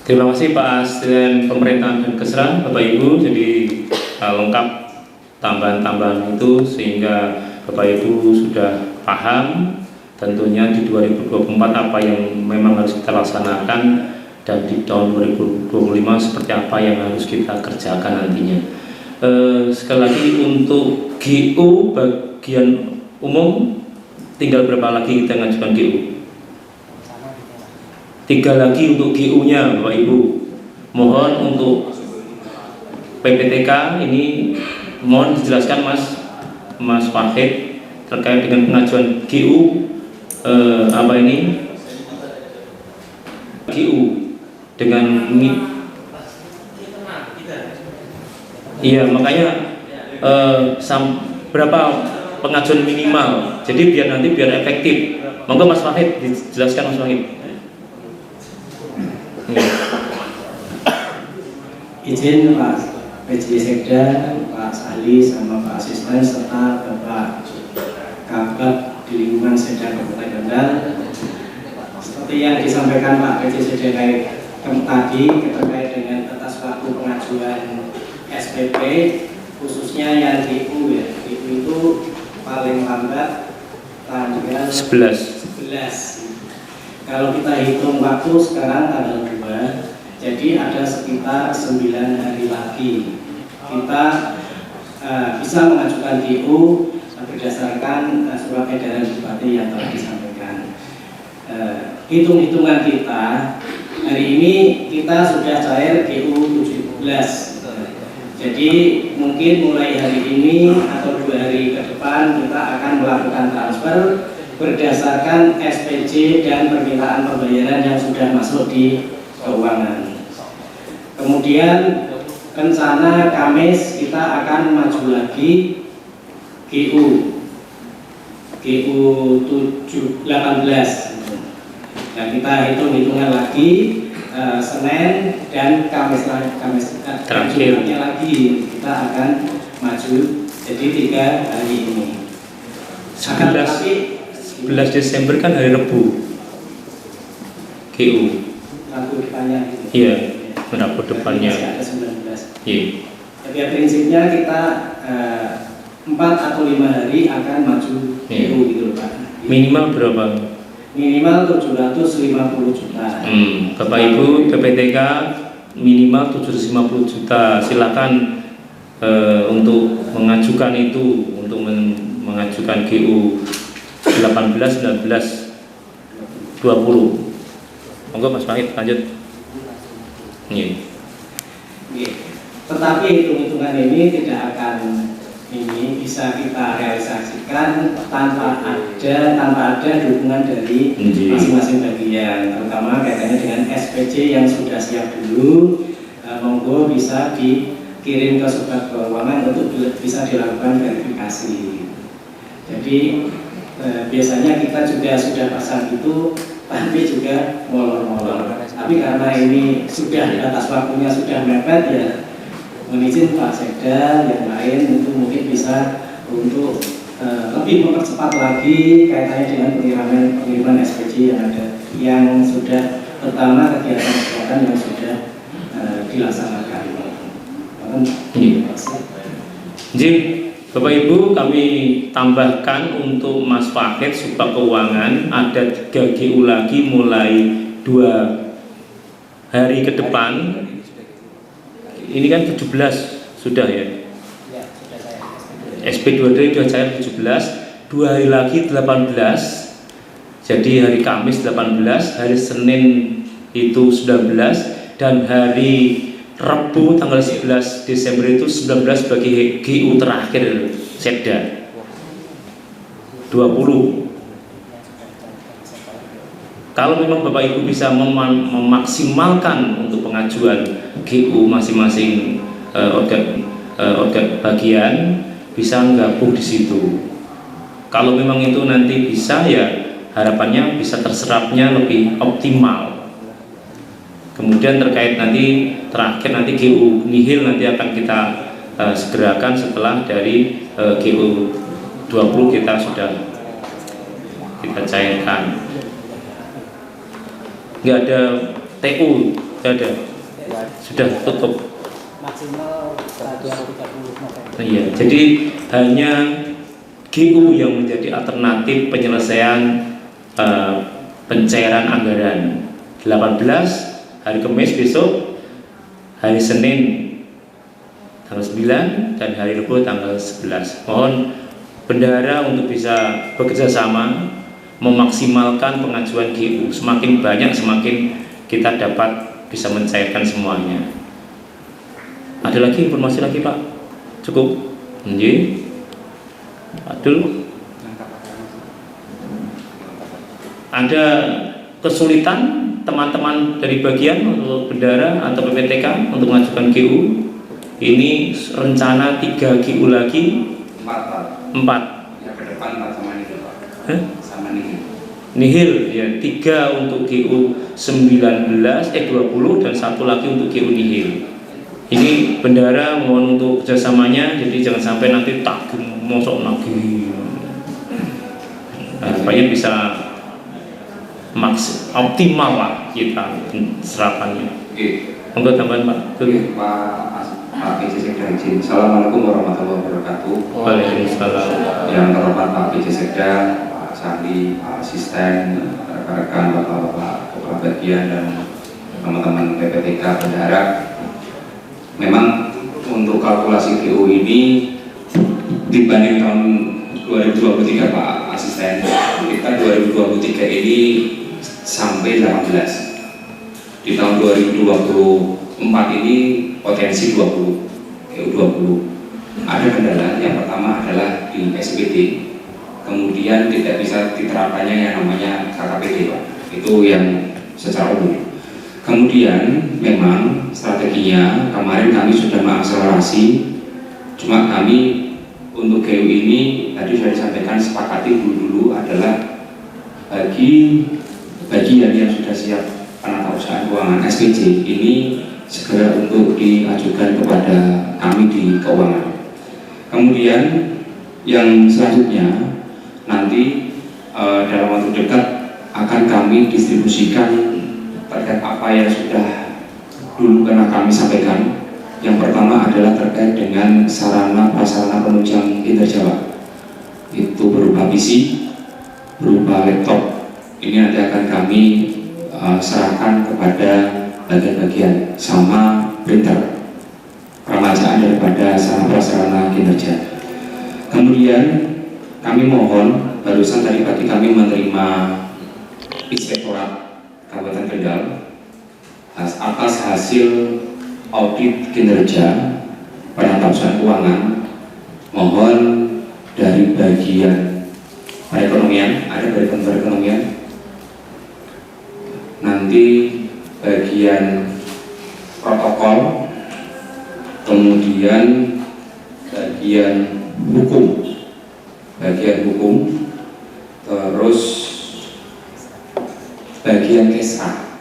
Terima kasih Pak Asisten Pemerintahan dan Kesra, Bapak Ibu. Jadi lengkap tambahan-tambahan itu sehingga Bapak Ibu sudah paham tentunya di 2024 apa yang memang harus kita laksanakan, dan di tahun 2025 seperti apa yang harus kita kerjakan nantinya. Sekali lagi untuk GU bagian umum tinggal berapa lagi kita ngajukan GU? 3 lagi untuk GU-nya Bapak Ibu. Mohon untuk PPTK ini mohon dijelaskan Mas Fahid terkait dengan pengajuan GU GU dengan iya, makanya berapa pengajuan minimal, jadi biar efektif. Monggo Mas Fahid dijelaskan. Mas Fahid. Izin Pak PJ Sekda, Pak Sali sama Pak Asisten serta Bapak Kabak di lingkungan Sekda Kabupaten Kendal. Seperti yang disampaikan Pak PJ Sekda tadi terkait dengan batas waktu pengajuan SPP, khususnya yang GU ya, GU itu paling lambat tanggal 11. Kalau kita hitung waktu sekarang tanggal 2, jadi ada sekitar 9 hari lagi kita bisa mengajukan GU berdasarkan surat edaran Bupati yang telah disampaikan. Hitung-hitungan kita hari ini kita sudah cair GU 17. Jadi mungkin mulai hari ini atau 2 hari ke depan kita akan melakukan transfer berdasarkan SPJ dan permintaan pembayaran yang sudah masuk di keuangan. Kemudian rencana Kamis kita akan maju lagi GU 18 dan kita hitung-hitungan lagi Senin dan Kamis terakhirnya lagi kita akan maju, jadi 3 hari ini. 11 Desember kan hari Rebu GU. Rabu depannya gitu. Iya, Rabu depannya. Ada 19. Iya. Jadi prinsipnya kita 4 atau 5 hari akan maju GU gitu loh Pak. Minimal berapa? Minimal 750 juta. Bapak Ibu PPTK minimal 750 juta. Silakan untuk mengajukan itu, untuk mengajukan GU 18, 19, 20. Monggo Mas Fahid lanjut. Tetapi hitung-hitungan ini tidak akan bisa kita realisasikan tanpa ada dukungan dari masing-masing bagian, terutama kaitannya dengan SPJ yang sudah siap dulu. Monggo bisa dikirim ke Subbag Keuangan untuk bisa dilakukan verifikasi. Jadi biasanya kita juga sudah pasang itu, tapi juga molor-molor. Tapi karena ini sudah batas waktunya sudah mepet ya, mohon izin Pak Sekda yang lain itu mungkin bisa untuk lebih mempercepat lagi kaitannya dengan pengiriman SPJ yang ada, yang sudah pertama kegiatan-kegiatan yang sudah dilaksanakan. Terima kasih. Jadi, Bapak Ibu, kami tambahkan untuk Mas Fahid Subak Keuangan ada 3 GU lagi mulai 2 hari ke depan. Ini kan 17 sudah ya. SP2D sudah cair 17, 2 hari lagi 18. Jadi hari Kamis 18, hari Senin itu 19, dan hari Rabu tanggal 11 Desember itu 19 bagi GU terakhir Sekda 20. Kalau memang Bapak Ibu bisa memaksimalkan untuk pengajuan GU masing-masing organ bagian, bisa gabung di situ. Kalau memang itu nanti bisa, ya harapannya bisa terserapnya lebih optimal. Kemudian terkait nanti terakhir nanti GU nihil nanti akan kita segerakan setelah dari GU 20 kita sudah kita cairkan. Nggak ada TU, nggak ada, sudah tutup. Maksimal 30 November. Iya, jadi hanya GU yang menjadi alternatif penyelesaian pencairan anggaran. 18 hari Kamis besok, hari Senin tanggal 9, dan hari Rabu tanggal 11. Mohon bendahara untuk bisa bekerja sama memaksimalkan pengajuan GU. Semakin banyak semakin kita dapat bisa mencairkan semuanya. Ada lagi informasi lagi Pak? Cukup? Nggih. Adul. Ada kesulitan teman-teman dari bagian untuk bendahara atau PPTK untuk mengajukan GU? Ini rencana 3 GU lagi. 4. Ya ke depan 4 sama nihil Pak. Sama nihil. Nihil ya, 3 untuk GU 19 20 dan 1 lagi untuk GU nihil. Ini bendahara mohon untuk kerjasamanya, jadi jangan sampai nanti tagih mosok nagih. Supaya bisa optimal lah kita serapannya. Oke. Monggo tambahan Pak. Oke, Pak PJ Sekda izin. Assalamualaikum warahmatullahi wabarakatuh. Waalaikumsalam. Yang terhormat Pak PJ Sekda, Pak Sandi, Pak Asisten, rekan-rekan, bapak-bapak kepala bagian dan teman-teman PPTK bendahara. Memang untuk kalkulasi GU ini dibanding tahun 2023 Pak Asisten, kita 2023 ini sampai 18. Di tahun 2024 ini potensi 20 GU 20. Ada kendala, yang pertama adalah di SPD, kemudian tidak bisa diterapkannya yang namanya KKPD Pak. Itu yang secara umum. Kemudian memang strateginya kemarin kami sudah mengakselerasi, cuma kami untuk GU ini tadi sudah disampaikan sepakati dulu adalah bagi bagian yang sudah siap penata usaha keuangan SPJ ini segera untuk diajukan kepada kami di keuangan. Kemudian yang selanjutnya nanti dalam waktu dekat akan kami distribusikan terkait apa yang sudah dulu pernah kami sampaikan. Yang pertama adalah terkait dengan sarana prasarana penunjang kinerja Pak. Itu berupa PC, berupa laptop. Ini nanti akan kami serahkan kepada bagian-bagian sama printer permajaan daripada sarana prasarana kinerja. Kemudian kami mohon, barusan tadi pagi kami menerima Inspektorat Kabupaten Kendal atas hasil audit kinerja penata usaha keuangan. Mohon dari bagian perekonomian, ada bagian perekonomian, nanti bagian protokol, kemudian bagian hukum, terus bagian KESA.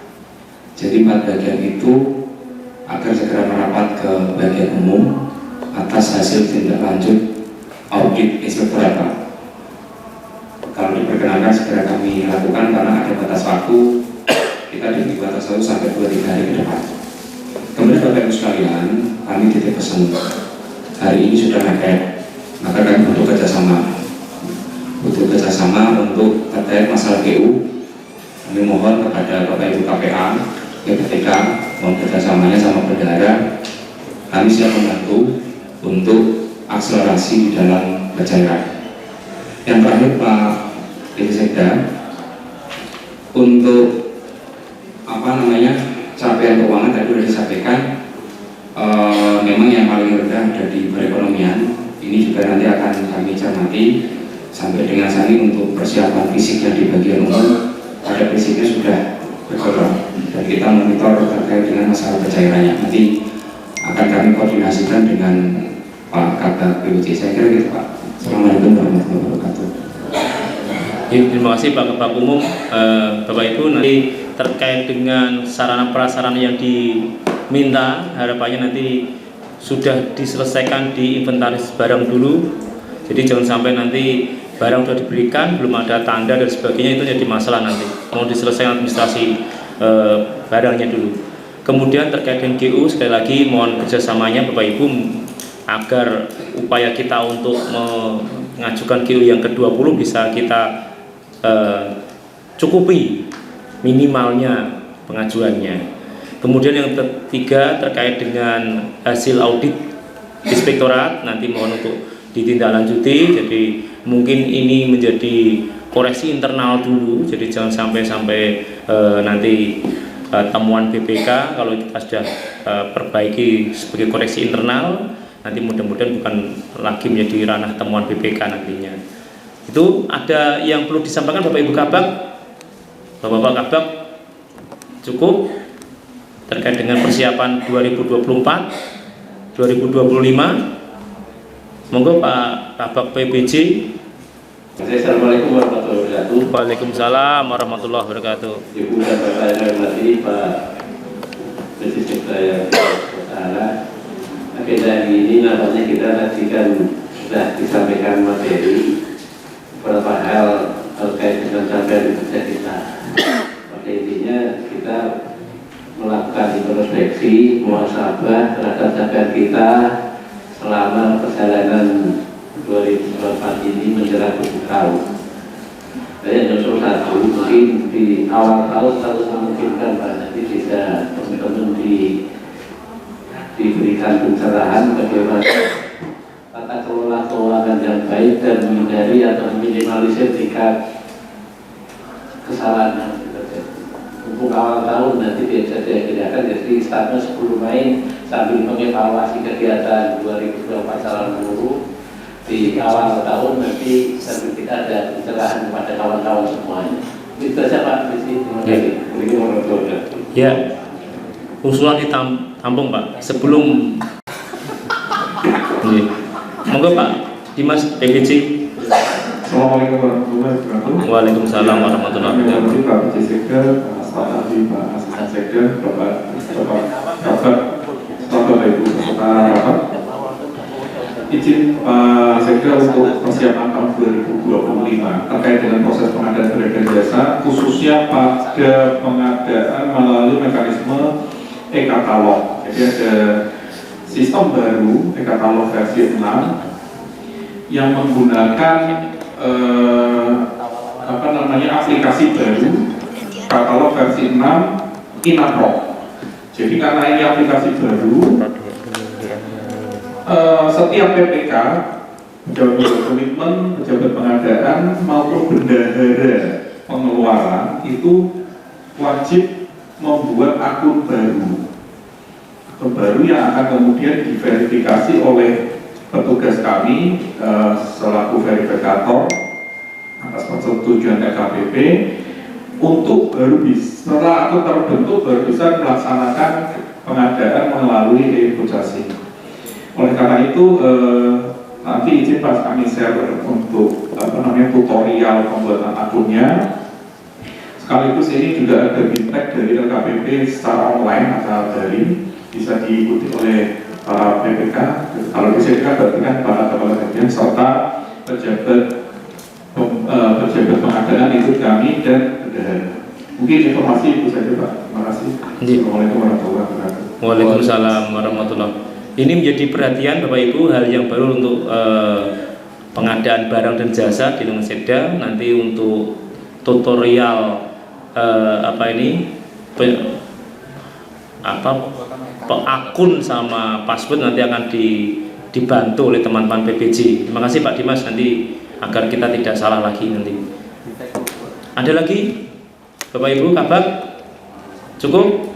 Jadi 4 bagian itu agar segera merapat ke bagian umum atas hasil tindak lanjut audit inspektorat. Kalau diperkenankan segera kami lakukan karena ada batas waktu, kita diberi batas waktu sampai 2-3 hari ke depan. Kemudian Bapak Ibu sekalian, kami titip pesan, hari ini sudah mepet, maka kami butuh kerjasama untuk terkait masalah GU. Kami mohon kepada Bapak Ibu KPA, PPTK, mohon kerjasamanya sama bendahara. Kami siap membantu untuk akselerasi di dalam pencairan. Yang terakhir Pak PJ Sekda, untuk capaian keuangan tadi sudah disampaikan, memang yang paling rendah ada di perekonomian. Ini juga nanti akan kami cermati sampai dengan saat ini untuk persiapan fisiknya di bagian umum. Pada fisiknya sudah bergerak dan kita monitor terkait dengan masalah pencairannya. Nanti akan kami koordinasikan dengan Pak Kabak PWJ. Saya kira gitu Pak. Assalamualaikum warahmatullahi wabarakatuh. Terima kasih Pak Kabak Umum. Bapak Ibu, nanti terkait dengan sarana prasarana yang diminta, harapannya nanti sudah diselesaikan di inventaris barang dulu. Jadi jangan sampai nanti barang sudah diberikan, belum ada tanda dan sebagainya, itu jadi masalah nanti. Mau diselesaikan administrasi barangnya dulu. Kemudian terkait dengan GU, sekali lagi mohon kerjasamanya Bapak Ibu agar upaya kita untuk mengajukan GU yang ke-20 bisa kita cukupi minimalnya pengajuannya. Kemudian yang ketiga terkait dengan hasil audit inspektorat, nanti mohon untuk ditindaklanjuti. Jadi mungkin ini menjadi koreksi internal dulu, jadi jangan sampai nanti temuan BPK kalau kita sudah perbaiki sebagai koreksi internal, nanti mudah-mudahan bukan lagi menjadi ranah temuan BPK nantinya. Itu ada yang perlu disampaikan Bapak Ibu Kabak, Bapak-Bapak Kabak, cukup terkait dengan persiapan 2024 2025. Monggo Pak Kabak PBJ. Assalamualaikum warahmatullahi wabarakatuh. Waalaikumsalam warahmatullahi wabarakatuh. Ibu dan Bapak yang hormati, Pak Presiden yang bersalah. Agenda hari ini namanya kita tadi kan sudah disampaikan materi beberapa hal terkait dengan capaian kerja kita. Pada intinya kita melakukan introspeksi, muhasabah terhadap capaian kita selama perjalanan 2024 ini menjelang akhir tahun. Saya nyusul satu, mungkin di awal tahun harus memungkinkan Pak, nanti bisa teman-teman diberikan pencerahan bagaimana tata kelola keuangan yang baik dan menghindari atau meminimalisir tingkat kesalahan yang terjadi. Untuk awal tahun nanti biasa saya kirakan jadi startnya 10 Mei sambil mengevaluasi kegiatan 2024 secara menyeluruh. Di awal tahun nanti sambil kita ada pencerahan kepada kawan-kawan semuanya. Itu saja Pak Presiden. Terima kasih. Ya, usulan ditampung Pak sebelum. Monggo Pak Dimas PBJ. Assalamualaikum warahmatullahi wabarakatuh. Waalaikumsalam warahmatullahi wabarakatuh. Pak PJ Sekda, Pak Staf Ahli, Pak Asisten Sekda, Bapak Kabak, Bapak Ibu peserta rapat. Izin Pak Sekda untuk persiapan tahun 2025 terkait dengan proses pengadaan barang jasa, khususnya pada pengadaan melalui mekanisme e-katalog. Jadi ada sistem baru e-katalog versi 6 yang menggunakan aplikasi baru katalog versi 6 Inapro. Jadi karena ini aplikasi baru, setiap PPK, pejabat komitmen, pejabat pengadaan maupun bendahara pengeluaran itu wajib membuat akun baru yang akan kemudian diverifikasi oleh petugas kami selaku verifikator atas persetujuan LKPP untuk baru bisa setelah akun terbentuk baru bisa melaksanakan pengadaan melalui e-investasi. Oleh karena itu nanti izin Pak kami share untuk tutorial pembuatan akunnya. Sekaligus ini juga ada feedback dari LKPP secara online atau daring, bisa diikuti oleh para PPK. Kalau bisa berarti kan para kepala bagian serta pejabat pengadaan ikut kami dan bendahara. Mungkin informasi itu saja Pak. Terima kasih. Assalamualaikum warahmatullahi wabarakatuh. Waalaikumsalam warahmatullahi wabarakatuh. Ini menjadi perhatian Bapak Ibu, hal yang baru untuk pengadaan barang dan jasa di Lunga Sekda. Nanti untuk tutorial akun sama password nanti akan dibantu oleh teman-teman PPJ. Terima kasih Pak Dimas, nanti agar kita tidak salah lagi nanti. Ada lagi Bapak Ibu kabar? Cukup?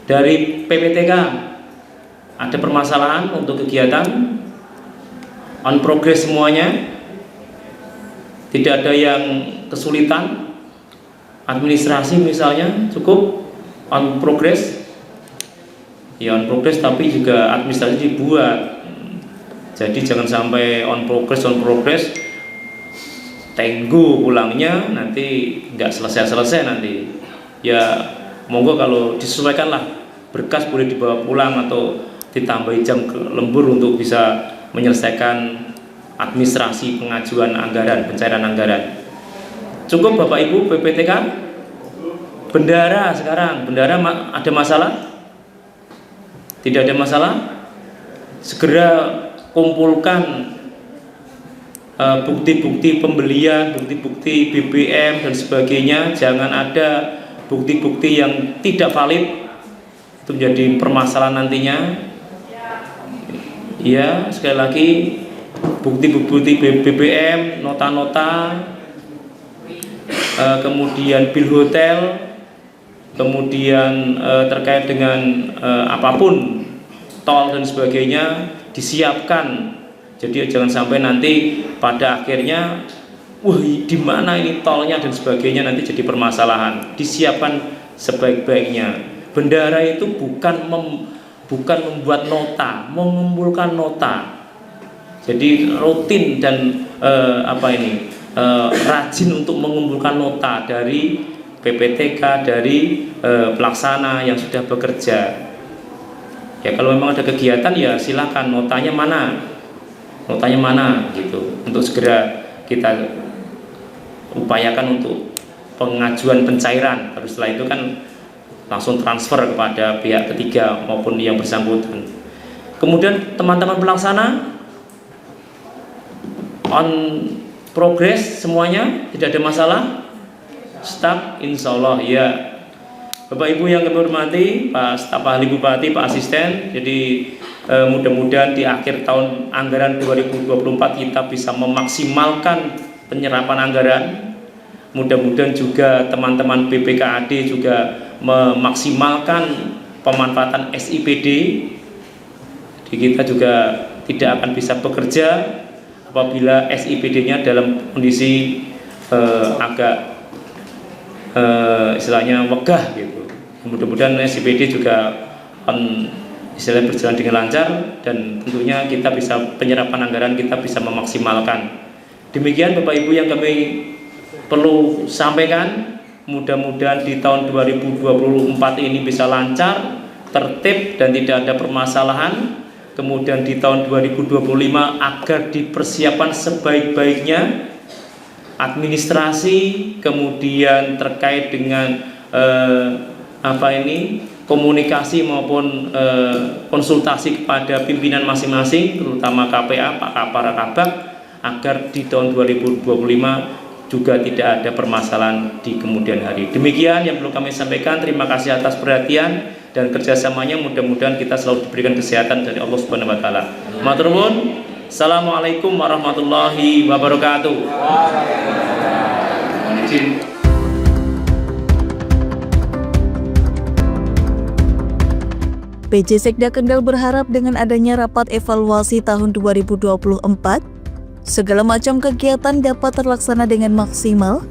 Dari PPTK ada permasalahan untuk kegiatan on progress semuanya, tidak ada yang kesulitan administrasi misalnya, cukup on progress ya, on progress tapi juga administrasi dibuat. Jadi jangan sampai on progress tenggo pulangnya nanti nggak selesai nanti ya. Monggo kalau disesuaikan lah, berkas boleh dibawa pulang atau ditambahi jam lembur untuk bisa menyelesaikan administrasi pengajuan anggaran, pencairan anggaran. Cukup Bapak Ibu PPTK? Bendahara sekarang, bendahara ada masalah? Tidak ada masalah? Segera kumpulkan bukti-bukti pembelian, bukti-bukti BBM dan sebagainya. Jangan ada bukti-bukti yang tidak valid, itu menjadi permasalahan nantinya. Ya, sekali lagi bukti-bukti BBM, nota-nota, kemudian bil hotel, kemudian terkait dengan apapun tol dan sebagainya disiapkan. Jadi jangan sampai nanti pada akhirnya wah di mana ini tolnya dan sebagainya, nanti jadi permasalahan. Disiapkan sebaik-baiknya. Bendahara itu bukan membuat nota, mengumpulkan nota. Jadi rutin dan rajin untuk mengumpulkan nota dari PPTK, dari pelaksana yang sudah bekerja. Ya kalau memang ada kegiatan ya silakan, notanya mana gitu, untuk segera kita upayakan untuk pengajuan pencairan. Baru setelah itu kan langsung transfer kepada pihak ketiga maupun yang bersangkutan. Kemudian teman-teman pelaksana on progress semuanya, tidak ada masalah, staf insya Allah ya. Bapak Ibu yang kami hormati, Pak Staf Ahli Bupati, Pak Asisten, jadi mudah-mudahan di akhir tahun anggaran 2024 kita bisa memaksimalkan penyerapan anggaran. Mudah-mudahan juga teman-teman BPKAD juga memaksimalkan pemanfaatan SIPD. Jadi kita juga tidak akan bisa bekerja apabila SIPD-nya dalam kondisi agak istilahnya wegah gitu. Mudah-mudahan SIPD juga istilahnya berjalan dengan lancar, dan tentunya kita bisa penyerapan anggaran kita bisa memaksimalkan. Demikian Bapak Ibu yang kami perlu sampaikan. Mudah-mudahan di tahun 2024 ini bisa lancar, tertib dan tidak ada permasalahan. Kemudian di tahun 2025 agar dipersiapkan sebaik-baiknya administrasi, kemudian terkait dengan komunikasi maupun konsultasi kepada pimpinan masing-masing, terutama KPA, Pak Kapara Kabak, agar di tahun 2025 juga tidak ada permasalahan di kemudian hari. Demikian yang perlu kami sampaikan. Terima kasih atas perhatian dan kerjasamanya. Mudah-mudahan kita selalu diberikan kesehatan dari Allah Subhanahu Wa Taala. Matur nuwun. Assalamualaikum warahmatullahi wabarakatuh. PJ Sekda Kendal berharap dengan adanya rapat evaluasi tahun 2024, segala macam kegiatan dapat terlaksana dengan maksimal,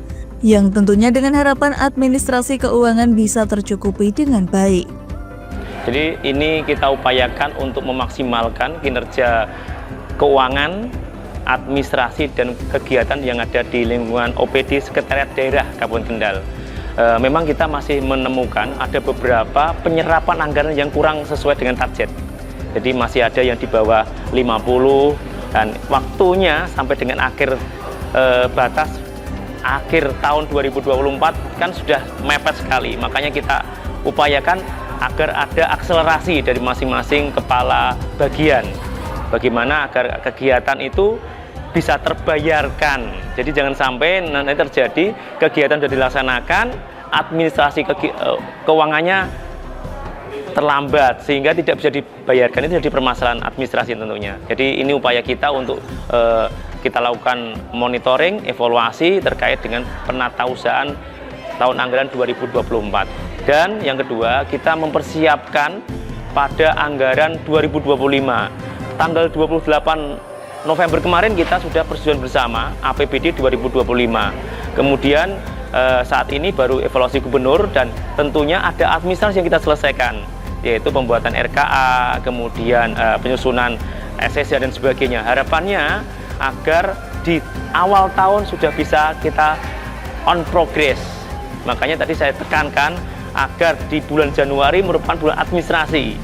yang tentunya dengan harapan administrasi keuangan bisa tercukupi dengan baik. Jadi ini kita upayakan untuk memaksimalkan kinerja keuangan administrasi dan kegiatan yang ada di lingkungan OPD Sekretariat Daerah Kabupaten Kendal. Memang kita masih menemukan ada beberapa penyerapan anggaran yang kurang sesuai dengan target. Jadi masih ada yang di bawah 50 dan waktunya sampai dengan batas akhir tahun 2024 kan sudah mepet sekali. Makanya kita upayakan agar ada akselerasi dari masing-masing kepala bagian. Bagaimana agar kegiatan itu bisa terbayarkan. Jadi jangan sampai nanti terjadi kegiatan sudah dilaksanakan, administrasi keuangannya terlambat sehingga tidak bisa dibayarkan. Itu jadi permasalahan administrasi tentunya. Jadi ini upaya kita untuk kita lakukan monitoring, evaluasi terkait dengan penatausahaan tahun anggaran 2024. Dan yang kedua, kita mempersiapkan pada anggaran 2025. Tanggal 28 November kemarin kita sudah persetujuan bersama APBD 2025. Kemudian saat ini baru evaluasi gubernur dan tentunya ada administrasi yang kita selesaikan, yaitu pembuatan RKA, kemudian penyusunan SSA dan sebagainya. Harapannya agar di awal tahun sudah bisa kita on progress. Makanya tadi saya tekankan agar di bulan Januari merupakan bulan administrasi.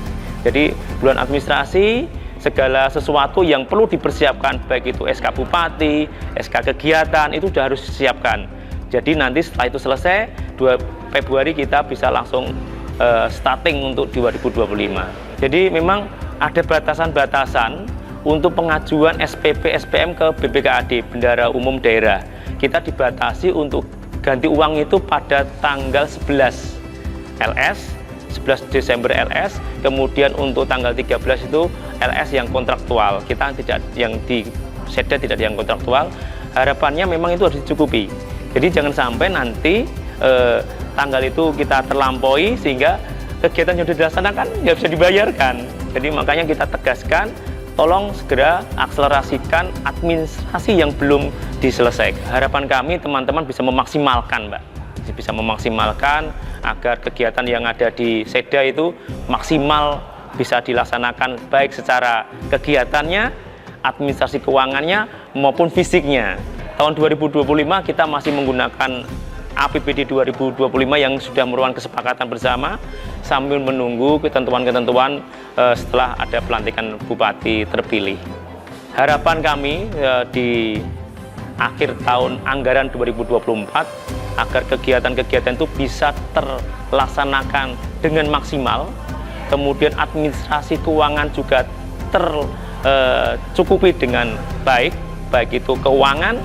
Jadi bulan administrasi, segala sesuatu yang perlu dipersiapkan, baik itu SK Bupati, SK kegiatan, itu sudah harus disiapkan. Jadi nanti setelah itu selesai, 2 Februari kita bisa langsung starting untuk 2025. Jadi memang ada batasan-batasan untuk pengajuan SPP SPM ke BPKAD, Bendahara Umum Daerah. Kita dibatasi untuk ganti uang itu pada tanggal 11 LS, 11 Desember LS, kemudian untuk tanggal 13 itu LS yang kontraktual. Kita tidak, yang di Sekda tidak ada yang kontraktual. Harapannya memang itu harus dicukupi. Jadi jangan sampai nanti tanggal itu kita terlampaui sehingga kegiatan yang sudah dilaksanakan nggak bisa dibayarkan. Jadi makanya kita tegaskan, tolong segera akselerasikan administrasi yang belum diselesaikan. Harapan kami teman-teman bisa memaksimalkan, Mbak. Bisa memaksimalkan agar kegiatan yang ada di Sekda itu maksimal bisa dilaksanakan baik secara kegiatannya, administrasi keuangannya maupun fisiknya. Tahun 2025 kita masih menggunakan APBD 2025 yang sudah merupakan kesepakatan bersama sambil menunggu ketentuan-ketentuan setelah ada pelantikan bupati terpilih. Harapan kami di akhir tahun anggaran 2024 agar kegiatan-kegiatan itu bisa terlaksanakan dengan maksimal, kemudian administrasi keuangan juga tercukupi dengan baik itu keuangan,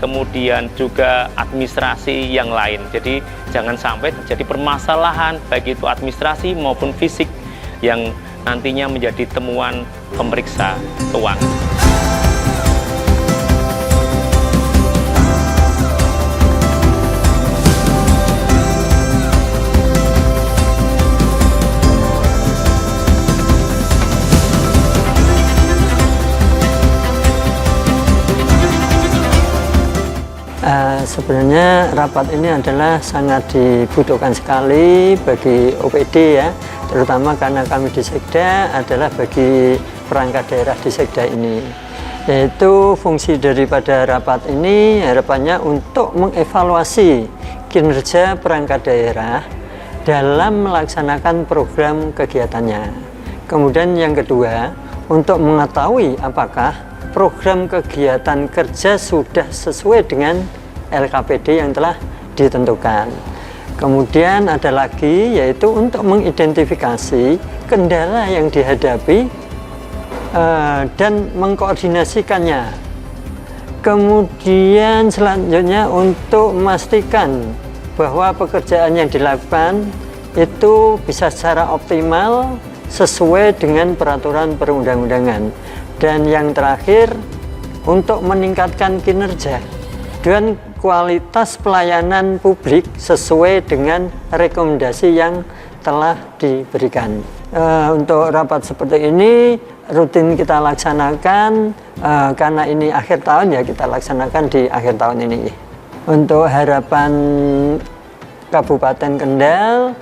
kemudian juga administrasi yang lain. Jadi jangan sampai terjadi permasalahan baik itu administrasi maupun fisik yang nantinya menjadi temuan pemeriksa keuangan. Sebenarnya rapat ini adalah sangat dibutuhkan sekali bagi OPD ya, terutama karena kami di Sekda adalah bagi perangkat daerah di Sekda ini. Yaitu fungsi daripada rapat ini harapannya untuk mengevaluasi kinerja perangkat daerah dalam melaksanakan program kegiatannya. Kemudian yang kedua, untuk mengetahui apakah program kegiatan kerja sudah sesuai dengan LKPD yang telah ditentukan. Kemudian ada lagi yaitu untuk mengidentifikasi kendala yang dihadapi dan mengkoordinasikannya. Kemudian selanjutnya untuk memastikan bahwa pekerjaan yang dilakukan itu bisa secara optimal sesuai dengan peraturan perundang-undangan. Dan yang terakhir untuk meningkatkan kinerja dan kualitas pelayanan publik sesuai dengan rekomendasi yang telah diberikan. Untuk rapat seperti ini rutin kita laksanakan karena ini akhir tahun ya, kita laksanakan di akhir tahun ini. Untuk harapan Kabupaten Kendal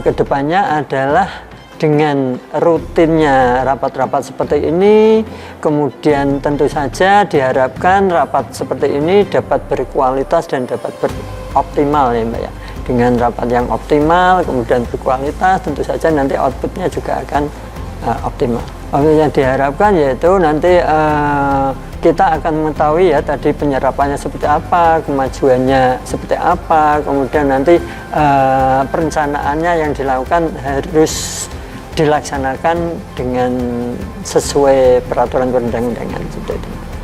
kedepannya adalah dengan rutinnya rapat-rapat seperti ini, kemudian tentu saja diharapkan rapat seperti ini dapat berkualitas dan dapat beroptimal ya Mbak ya. Dengan rapat yang optimal, kemudian berkualitas, tentu saja nanti outputnya juga akan optimal. Yang diharapkan yaitu nanti kita akan mengetahui ya tadi penyerapannya seperti apa, kemajuannya seperti apa, kemudian nanti perencanaannya yang dilakukan harus dilaksanakan dengan sesuai peraturan perundang-undangan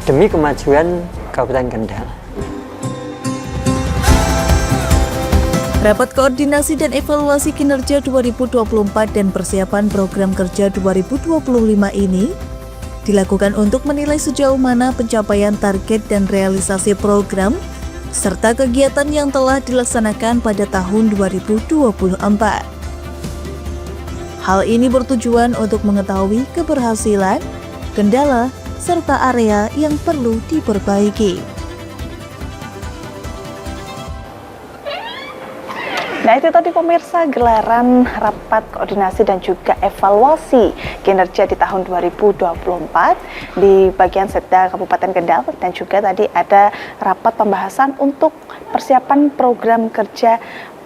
demi kemajuan Kabupaten Kendal. Rapat koordinasi dan evaluasi kinerja 2024 dan persiapan program kerja 2025 ini dilakukan untuk menilai sejauh mana pencapaian target dan realisasi program serta kegiatan yang telah dilaksanakan pada tahun 2024. Hal ini bertujuan untuk mengetahui keberhasilan, kendala, serta area yang perlu diperbaiki. Nah, itu tadi pemirsa gelaran rapat koordinasi dan juga evaluasi kinerja di tahun 2024 di bagian Setda Kabupaten Kendal, dan juga tadi ada rapat pembahasan untuk persiapan program kerja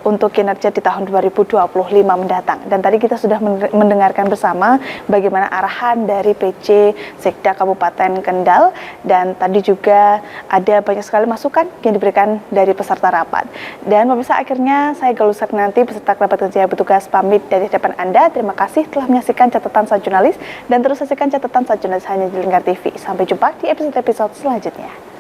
untuk kinerja di tahun 2025 mendatang. Dan tadi kita sudah mendengarkan bersama bagaimana arahan dari PJ Sekda Kabupaten Kendal, dan tadi juga ada banyak sekali masukan yang diberikan dari peserta rapat. Dan pemirsa, akhirnya saya Galuh Sarnanti beserta kerabat kerja bertugas pamit dari hadapan Anda. Terima kasih telah menyaksikan catatan Sang Jurnalis, dan terus saksikan catatan Sang Jurnalis hanya di Lingkar TV. Sampai jumpa di episode-episode selanjutnya.